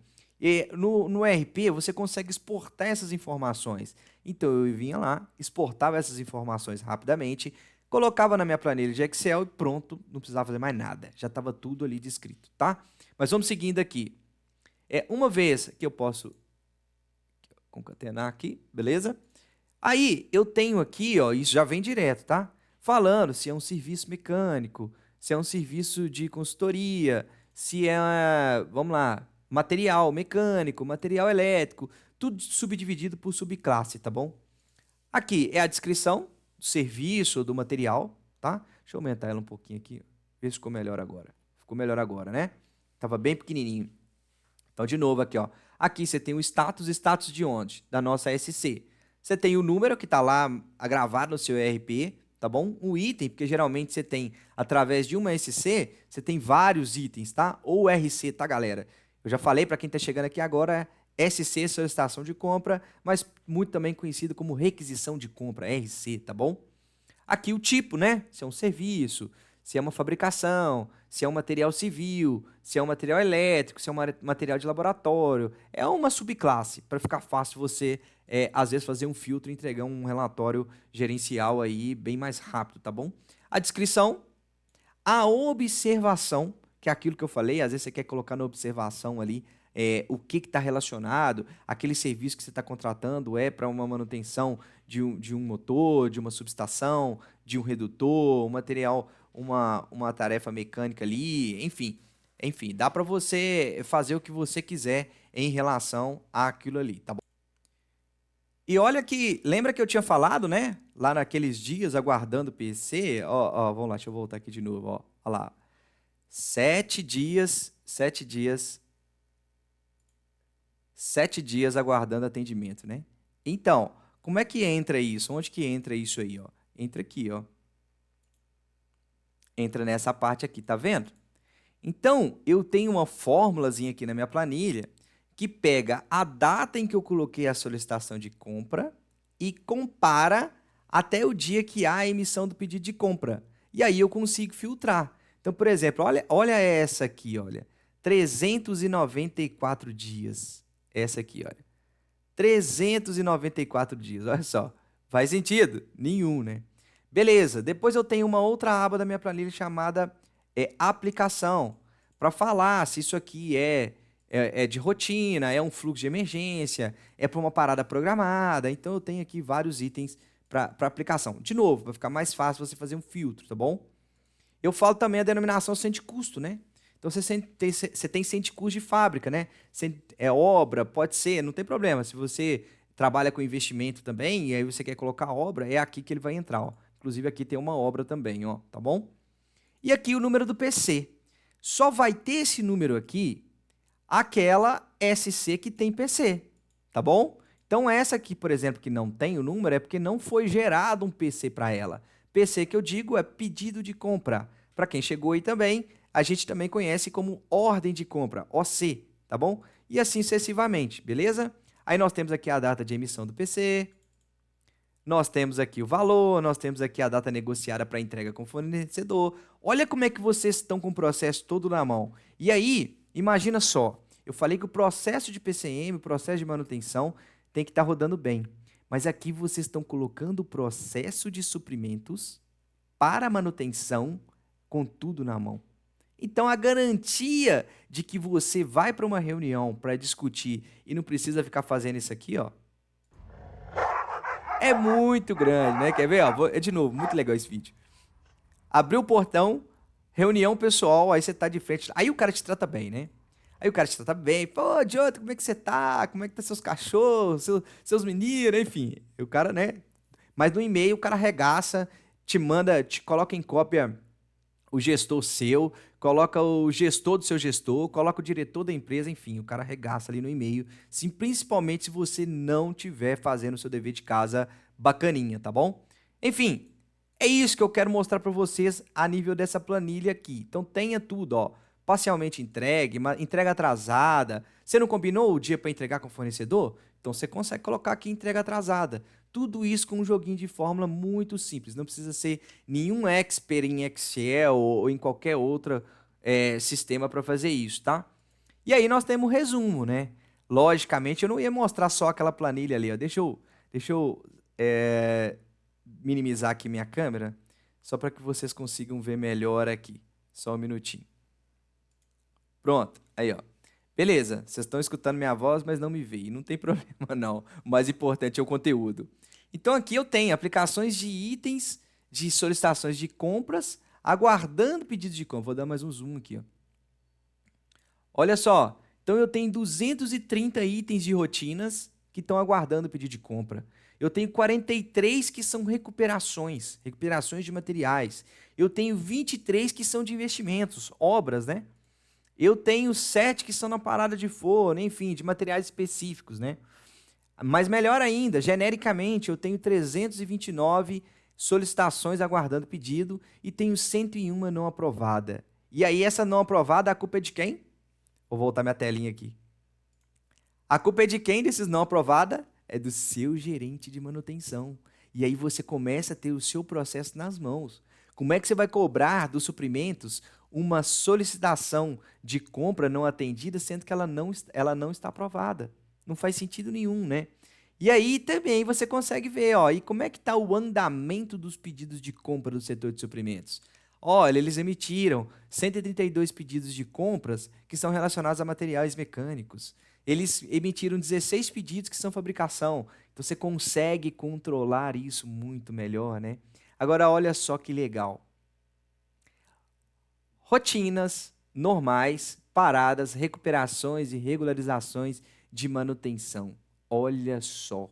No ERP você consegue exportar essas informações. Então eu vinha lá, exportava essas informações rapidamente, colocava na minha planilha de Excel e pronto, não precisava fazer mais nada. Já estava tudo ali descrito, tá? Mas vamos seguindo aqui. Uma vez que eu posso concatenar aqui, beleza? Aí eu tenho aqui, ó, isso já vem direto, tá? Falando se é um serviço mecânico, se é um serviço de consultoria, se é, vamos lá, material mecânico, material elétrico, tudo subdividido por subclasse, tá bom? Aqui é a descrição do serviço, do material, tá? Deixa eu aumentar ela um pouquinho aqui, ver se ficou melhor agora. Ficou melhor agora, né? Tava bem pequenininho. Então, de novo aqui, ó. Aqui você tem o status de onde? Da nossa SC. Você tem o número que está lá gravado no seu ERP, tá bom? Um item, porque geralmente você tem, através de uma SC, você tem vários itens, tá? Ou RC, tá, galera? Eu já falei para quem está chegando aqui agora, SC, solicitação de compra, mas muito também conhecido como requisição de compra, RC, tá bom? Aqui o tipo, né? Se é um serviço, se é uma fabricação, se é um material civil, se é um material elétrico, se é um material de laboratório. É uma subclasse, para ficar fácil você, às vezes, fazer um filtro e entregar um relatório gerencial aí bem mais rápido, tá bom? A descrição, a observação, que é aquilo que eu falei, às vezes você quer colocar na observação ali o que está relacionado, aquele serviço que você está contratando é para uma manutenção de um motor, de uma subestação, de um redutor, um material, uma tarefa mecânica ali, enfim, dá para você fazer o que você quiser em relação àquilo ali, tá bom? E olha que, lembra que eu tinha falado, né? Lá naqueles dias, aguardando o PC, ó, vamos lá, deixa eu voltar aqui de novo, ó lá. 7 dias aguardando atendimento, né? Então, como é que entra isso? Onde que entra isso aí, ó? Entra aqui, ó. Entra nessa parte aqui, tá vendo? Então, eu tenho uma fórmulazinha aqui na minha planilha que pega a data em que eu coloquei a solicitação de compra e compara até o dia que há a emissão do pedido de compra. E aí eu consigo filtrar. Então, por exemplo, olha essa aqui, olha. 394 dias. Essa aqui, olha. 394 dias, olha só. Faz sentido? Nenhum, né? Beleza, depois eu tenho uma outra aba da minha planilha chamada aplicação, para falar se isso aqui é de rotina, é um fluxo de emergência, é para uma parada programada. Então eu tenho aqui vários itens para aplicação. De novo, vai ficar mais fácil você fazer um filtro, tá bom? Eu falo também a denominação sem de custo, né? Então você tem sem de custo de fábrica, né? É obra, pode ser, não tem problema. Se você trabalha com investimento também e aí você quer colocar obra, é aqui que ele vai entrar, ó. Inclusive aqui tem uma obra também, ó, tá bom? E aqui o número do PC. Só vai ter esse número aqui aquela SC que tem PC, tá bom? Então essa aqui, por exemplo, que não tem o número é porque não foi gerado um PC para ela. PC que eu digo é pedido de compra. Para quem chegou aí também, a gente também conhece como ordem de compra, OC, tá bom? E assim sucessivamente, beleza? Aí nós temos aqui a data de emissão do PC, nós temos aqui o valor, nós temos aqui a data negociada para entrega com o fornecedor. Olha como é que vocês estão com o processo todo na mão. E aí, imagina só, eu falei que o processo de PCM, o processo de manutenção, tem que estar rodando bem. Mas aqui vocês estão colocando o processo de suprimentos para manutenção com tudo na mão. Então, a garantia de que você vai para uma reunião para discutir e não precisa ficar fazendo isso aqui, ó, é muito grande, né? Quer ver? Ó, de novo, muito legal esse vídeo. Abriu o portão, reunião pessoal, aí você tá de frente. Aí o cara te trata bem, né? Aí o cara te trata bem. Pô, Jota, como é que você tá? Como é que tá seus cachorros, seus meninos, enfim. O cara, né? Mas no e-mail o cara arregaça, te manda, te coloca em cópia o gestor seu, coloca o gestor do seu gestor, coloca o diretor da empresa, enfim, o cara arregaça ali no e-mail, principalmente se você não estiver fazendo o seu dever de casa bacaninha, tá bom? Enfim, é isso que eu quero mostrar para vocês a nível dessa planilha aqui. Então tenha tudo, ó, parcialmente entregue, entrega atrasada. Você não combinou o dia para entregar com o fornecedor? Então você consegue colocar aqui entrega atrasada. Tudo isso com um joguinho de fórmula muito simples. Não precisa ser nenhum expert em Excel ou em qualquer outro sistema para fazer isso, tá? E aí nós temos o resumo, né? Logicamente, eu não ia mostrar só aquela planilha ali, ó. Deixa eu minimizar aqui minha câmera, só para que vocês consigam ver melhor aqui. Só um minutinho. Pronto, aí ó. Beleza, vocês estão escutando minha voz, mas não me veem. Não tem problema não. O mais importante é o conteúdo. Então aqui eu tenho aplicações de itens de solicitações de compras, aguardando pedido de compra. Vou dar mais um zoom aqui, ó. Olha só, então eu tenho 230 itens de rotinas que estão aguardando pedido de compra. Eu tenho 43 que são recuperações de materiais. Eu tenho 23 que são de investimentos, obras, né? Eu tenho 7 que são na parada de forno, enfim, de materiais específicos, né? Mas melhor ainda, genericamente, eu tenho 329 solicitações aguardando pedido e tenho 101 não aprovada. E aí, essa não aprovada, a culpa é de quem? Vou voltar minha telinha aqui. A culpa é de quem desses não aprovada? É do seu gerente de manutenção. E aí você começa a ter o seu processo nas mãos. Como é que você vai cobrar dos suprimentos uma solicitação de compra não atendida, sendo que ela não está aprovada? Não faz sentido nenhum, né? E aí também você consegue ver, ó, e como é que está o andamento dos pedidos de compra do setor de suprimentos? Olha, eles emitiram 132 pedidos de compras que são relacionados a materiais mecânicos. Eles emitiram 16 pedidos que são fabricação. Então você consegue controlar isso muito melhor, né? Agora olha só que legal. Rotinas normais, paradas, recuperações e regularizações de manutenção. Olha só.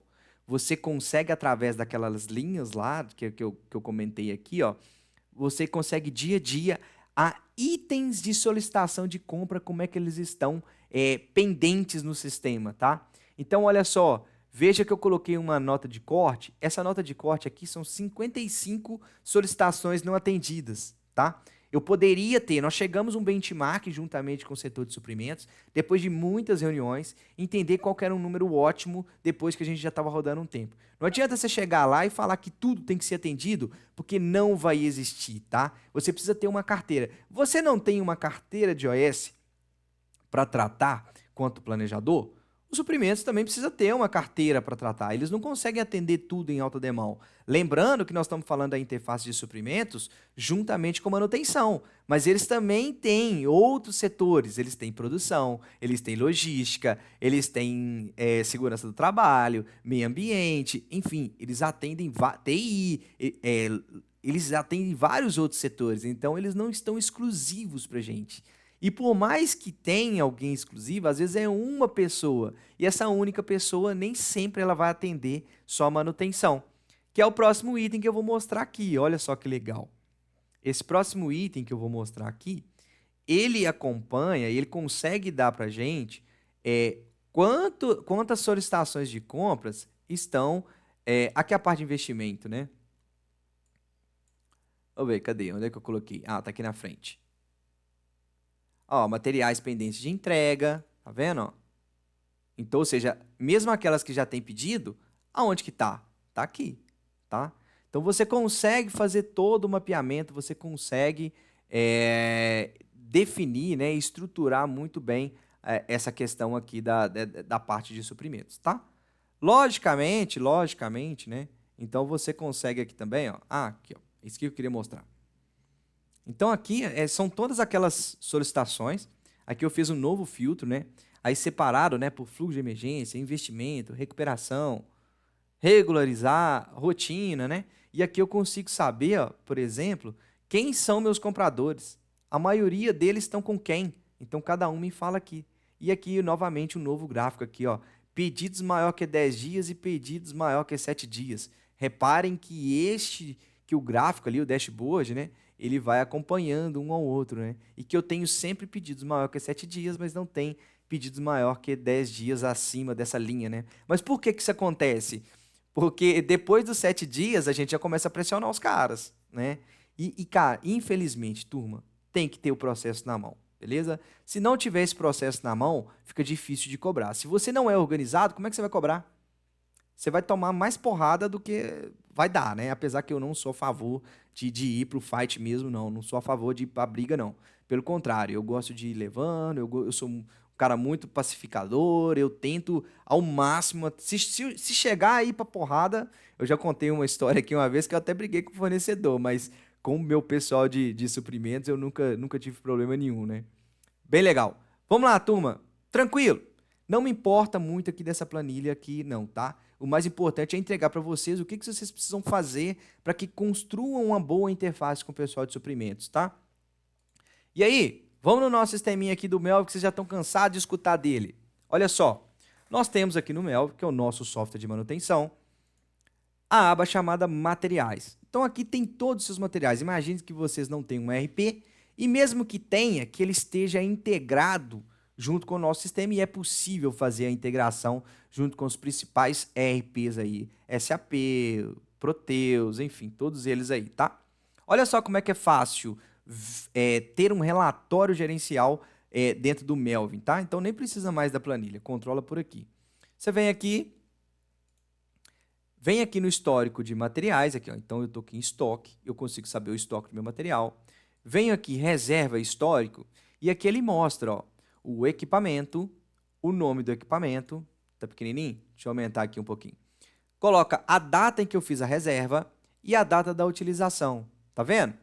Você consegue, através daquelas linhas lá que eu comentei aqui, ó, você consegue dia a dia a itens de solicitação de compra, como é que eles estão pendentes no sistema, tá? Então, olha só, veja que eu coloquei uma nota de corte. Essa nota de corte aqui são 55 solicitações não atendidas, tá? Eu poderia ter, nós chegamos a um benchmark juntamente com o setor de suprimentos, depois de muitas reuniões, entender qual que era um número ótimo depois que a gente já estava rodando um tempo. Não adianta você chegar lá e falar que tudo tem que ser atendido, porque não vai existir, tá? Você precisa ter uma carteira. Você não tem uma carteira de OS para tratar quanto planejador? Os suprimentos também precisa ter uma carteira para tratar. Eles não conseguem atender tudo em alta demão. Lembrando que nós estamos falando da interface de suprimentos juntamente com manutenção, mas eles também têm outros setores. Eles têm produção, eles têm logística, eles têm segurança do trabalho, meio ambiente, enfim, eles atendem TI, eles atendem vários outros setores. Então, eles não estão exclusivos para a gente. E por mais que tenha alguém exclusivo, às vezes é uma pessoa. E essa única pessoa nem sempre ela vai atender só a manutenção. Que é o próximo item que eu vou mostrar aqui. Olha só que legal. Esse próximo item que eu vou mostrar aqui, ele acompanha, ele consegue dar para a gente quantas solicitações de compras estão... aqui é a parte de investimento, né? Vamos ver, cadê? Onde é que eu coloquei? Ah, tá aqui na frente. Ó, materiais pendentes de entrega, tá vendo? Ó? Então, ou seja, mesmo aquelas que já têm pedido, aonde que tá? Tá aqui, tá? Então, você consegue fazer todo o mapeamento, você consegue definir, né, estruturar muito bem essa questão aqui da parte de suprimentos, tá? Logicamente, né? Então, você consegue aqui também, ó. Ah, aqui, ó. Isso que eu queria mostrar. Então aqui são todas aquelas solicitações. Aqui eu fiz um novo filtro, né? Aí separado, né, por fluxo de emergência, investimento, recuperação, regularizar, rotina, né? E aqui eu consigo saber, ó, por exemplo, quem são meus compradores. A maioria deles estão com quem? Então cada um me fala aqui. E aqui novamente um novo gráfico aqui, ó. Pedidos maior que 10 dias e pedidos maior que 7 dias. Reparem que o gráfico ali, o dashboard, né? Ele vai acompanhando um ao outro, né? E que eu tenho sempre pedidos maior que 7 dias, mas não tem pedidos maior que 10 dias acima dessa linha, né? Mas por que isso acontece? Porque depois dos 7 dias a gente já começa a pressionar os caras, né? Cara, infelizmente, turma, tem que ter o processo na mão, beleza? Se não tiver esse processo na mão, fica difícil de cobrar. Se você não é organizado, como é que você vai cobrar? Você vai tomar mais porrada do que vai dar, né? Apesar que eu não sou a favor de ir pro fight mesmo, não. Não sou a favor de ir pra briga, não. Pelo contrário, eu gosto de ir levando, eu sou um cara muito pacificador, eu tento ao máximo. Se chegar aí pra porrada, eu já contei uma história aqui uma vez que eu até briguei com o fornecedor, mas com o meu pessoal de suprimentos eu nunca tive problema nenhum, né? Bem legal. Vamos lá, turma. Tranquilo. Não me importa muito aqui dessa planilha aqui, não, tá? O mais importante é entregar para vocês o que vocês precisam fazer para que construam uma boa interface com o pessoal de suprimentos, tá? E aí, vamos no nosso sisteminha aqui do Melv, que vocês já estão cansados de escutar dele. Olha só, nós temos aqui no Melv, que é o nosso software de manutenção, a aba chamada Materiais. Então aqui tem todos os seus materiais. Imagine que vocês não têm um ERP e mesmo que tenha, que ele esteja integrado junto com o nosso sistema e é possível fazer a integração junto com os principais ERPs aí, SAP, Proteus, enfim, todos eles aí, tá? Olha só como é que é fácil ter um relatório gerencial dentro do Melvin, tá? Então nem precisa mais da planilha, controla por aqui. Você vem aqui, Vem aqui no histórico de materiais, aqui, ó. Então eu estou aqui em estoque, eu consigo saber o estoque do meu material. Venho aqui reserva histórico e aqui ele mostra, ó, o equipamento, o nome do equipamento, tá pequenininho? Deixa eu aumentar aqui um pouquinho. Coloca a data em que eu fiz a reserva e a data da utilização, tá vendo?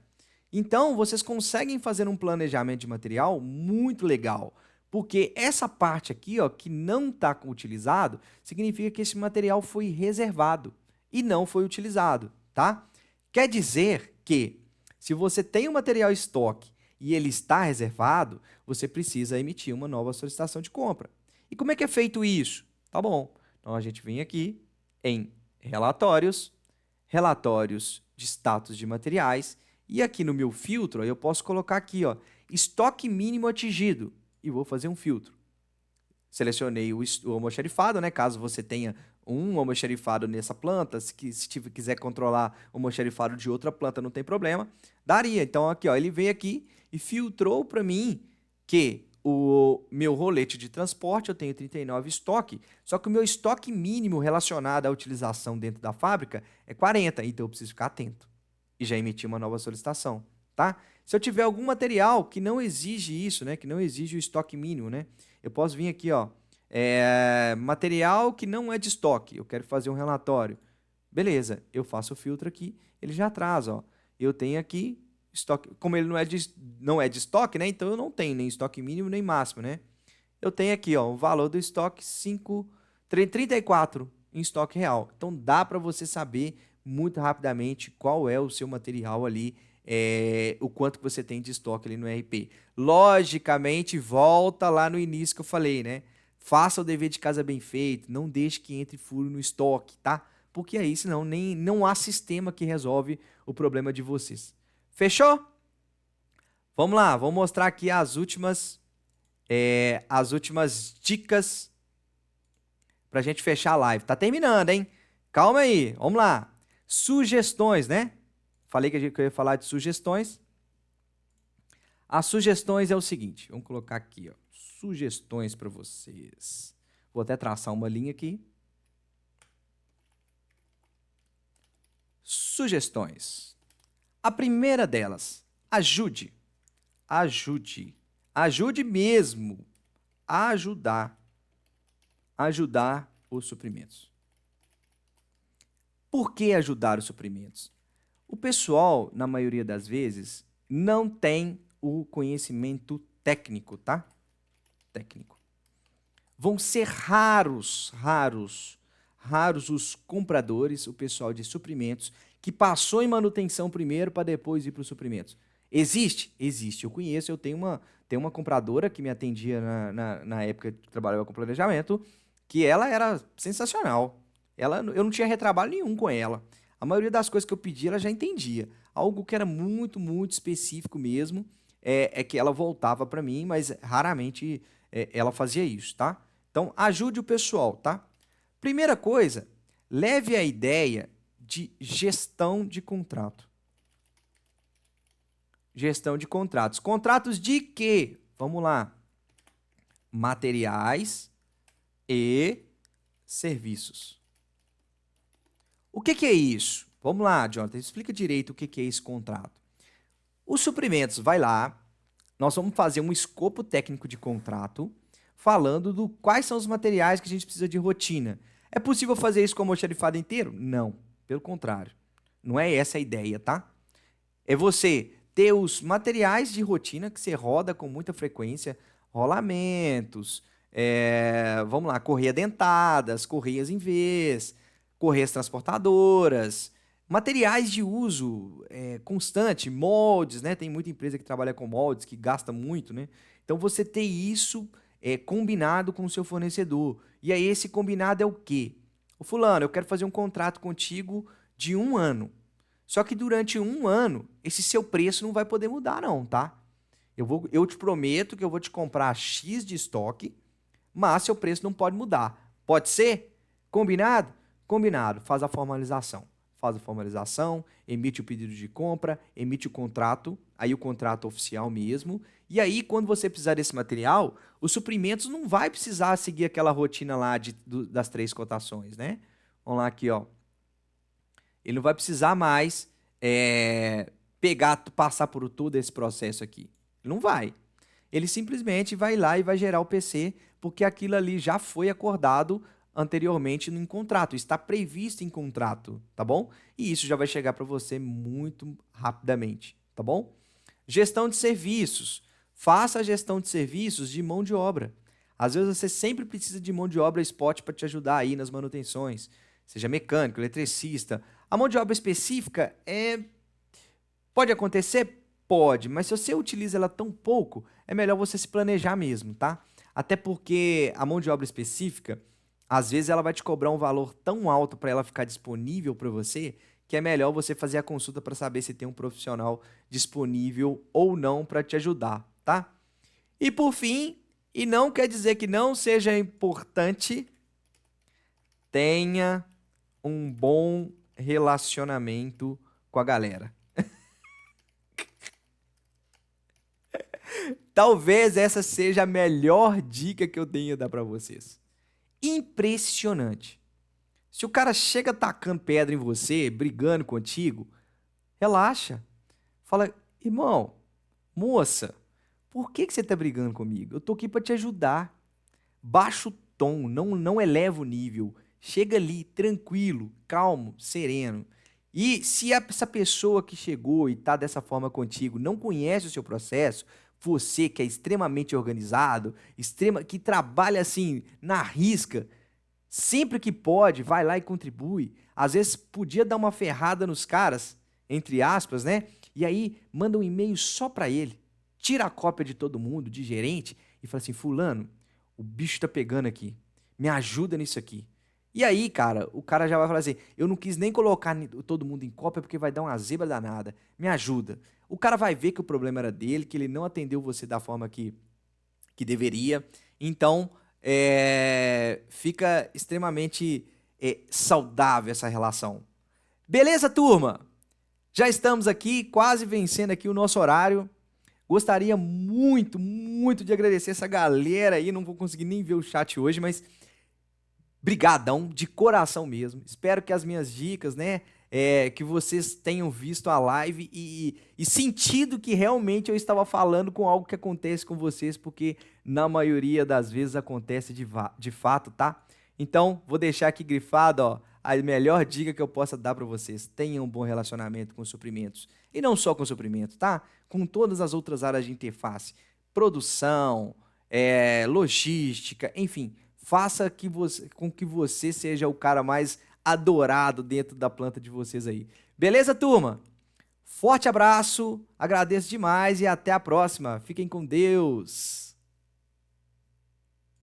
Então, vocês conseguem fazer um planejamento de material muito legal, porque essa parte aqui, ó, que não está utilizado, significa que esse material foi reservado e não foi utilizado, tá? Quer dizer que, se você tem um material em estoque e ele está reservado, você precisa emitir uma nova solicitação de compra. E como é que é feito isso? Tá bom, então a gente vem aqui em relatórios, relatórios de status de materiais, e aqui no meu filtro, eu posso colocar aqui, ó, estoque mínimo atingido, e vou fazer um filtro. Selecionei o almoxarifado, né? Caso você tenha um almoxarifado nessa planta, se quiser controlar o almoxarifado de outra planta, não tem problema, daria. Então, aqui, ó, ele veio aqui e filtrou para mim que o meu rolete de transporte, eu tenho 39 estoque, só que o meu estoque mínimo relacionado à utilização dentro da fábrica é 40, então eu preciso ficar atento e já emitir uma nova solicitação, tá? Se eu tiver algum material que não exige isso, né, que não exige o estoque mínimo, né, eu posso vir aqui, ó, material que não é de estoque, eu quero fazer um relatório. Beleza, eu faço o filtro aqui, ele já traz, ó, eu tenho aqui estoque, como ele não é de estoque, né, então eu não tenho nem estoque mínimo nem máximo, né? Eu tenho aqui, ó, o valor do estoque 34 em estoque real. Então dá para você saber muito rapidamente qual é o seu material ali, o quanto que você tem de estoque ali no RP. Logicamente, volta lá no início que eu falei, né? Faça o dever de casa bem feito, não deixe que entre furo no estoque, tá? Porque aí, senão, não há sistema que resolve o problema de vocês. Fechou? Vamos lá, vou mostrar aqui as últimas dicas pra gente fechar a live. Tá terminando, hein? Calma aí, vamos lá. Sugestões, né? Falei que eu ia falar de sugestões. As sugestões é o seguinte, vamos colocar aqui, ó, sugestões para vocês. Vou até traçar uma linha aqui. Sugestões. A primeira delas, ajude. Ajude. Ajude mesmo a ajudar os suprimentos. Por que ajudar os suprimentos? O pessoal, na maioria das vezes, não tem o conhecimento técnico, tá? Técnico. Vão ser raros os compradores, o pessoal de suprimentos, que passou em manutenção primeiro para depois ir para os suprimentos. Existe? Existe. Eu conheço, eu tenho uma compradora que me atendia na época que trabalhava com planejamento, que ela era sensacional. Eu não tinha retrabalho nenhum com ela. A maioria das coisas que eu pedi, ela já entendia. Algo que era muito, muito específico mesmo, é que ela voltava para mim, mas raramente ela fazia isso, tá? Então, ajude o pessoal, tá? Primeira coisa, leve a ideia de gestão de contrato. Gestão de contratos. Contratos de quê? Vamos lá. Materiais e serviços. O que é isso? Vamos lá, Jonathan, explica direito o que é esse contrato. Os suprimentos, vai lá, nós vamos fazer um escopo técnico de contrato, falando do quais são os materiais que a gente precisa de rotina. É possível fazer isso com o almoxarifado inteiro? Não, pelo contrário. Não é essa a ideia, tá? É você ter os materiais de rotina que você roda com muita frequência, rolamentos, vamos lá, correia dentadas, correias em vez, correias transportadoras, materiais de uso constante, moldes, né? Tem muita empresa que trabalha com moldes, que gasta muito, né? Então, você ter isso combinado com o seu fornecedor. E aí, esse combinado é o quê? Ô, fulano, eu quero fazer um contrato contigo de 1 ano. Só que durante 1 ano, esse seu preço não vai poder mudar não, tá? Eu te prometo que eu vou te comprar X de estoque, mas seu preço não pode mudar. Pode ser? Combinado? Combinado. Faz a formalização. Faz a formalização, emite o pedido de compra, emite o contrato, aí o contrato oficial mesmo. E aí, quando você precisar desse material, os suprimentos não vai precisar seguir aquela rotina lá das 3 cotações, né? Vamos lá aqui, ó. Ele não vai precisar mais passar por todo esse processo aqui. Ele não vai. Ele simplesmente vai lá e vai gerar o PC, porque aquilo ali já foi acordado anteriormente em contrato, está previsto em contrato, tá bom? E isso já vai chegar para você muito rapidamente, tá bom? Gestão de serviços. Faça a gestão de serviços de mão de obra. Às vezes você sempre precisa de mão de obra spot para te ajudar aí nas manutenções, seja mecânico, eletricista. A mão de obra específica pode acontecer? Pode, mas se você utiliza ela tão pouco, é melhor você se planejar mesmo, tá? Até porque a mão de obra específica, às vezes ela vai te cobrar um valor tão alto para ela ficar disponível para você, que é melhor você fazer a consulta para saber se tem um profissional disponível ou não para te ajudar, tá? E por fim, e não quer dizer que não seja importante, tenha um bom relacionamento com a galera. Talvez essa seja a melhor dica que eu tenho a dar para vocês. Impressionante. Se o cara chega tacando pedra em você, brigando contigo, relaxa. Fala, irmão, moça, por que você tá brigando comigo? Eu tô aqui para te ajudar. Baixa o tom, não eleva o nível. Chega ali, tranquilo, calmo, sereno. E se essa pessoa que chegou e tá dessa forma contigo não conhece o seu processo, você que é extremamente organizado, que trabalha assim na risca, sempre que pode, vai lá e contribui. Às vezes podia dar uma ferrada nos caras, entre aspas, né? E aí manda um e-mail só para ele, tira a cópia de todo mundo, de gerente, e fala assim, fulano, o bicho tá pegando aqui, me ajuda nisso aqui. E aí, cara, o cara já vai falar assim, eu não quis nem colocar todo mundo em cópia porque vai dar uma zebra danada, me ajuda. O cara vai ver que o problema era dele, que ele não atendeu você da forma que deveria. Então, fica extremamente saudável essa relação. Beleza, turma? Já estamos aqui, quase vencendo aqui o nosso horário. Gostaria muito, muito de agradecer essa galera aí. Não vou conseguir nem ver o chat hoje, mas brigadão, de coração mesmo. Espero que as minhas dicas, né, que vocês tenham visto a live e sentido que realmente eu estava falando com algo que acontece com vocês, porque na maioria das vezes acontece de fato, tá? Então, vou deixar aqui grifado, ó, a melhor dica que eu possa dar para vocês. Tenham um bom relacionamento com suprimentos. E não só com suprimentos, tá? Com todas as outras áreas de interface. Produção, logística, enfim. Faça com que você seja o cara mais adorado dentro da planta de vocês aí. Beleza, turma? Forte abraço, agradeço demais e até a próxima. Fiquem com Deus.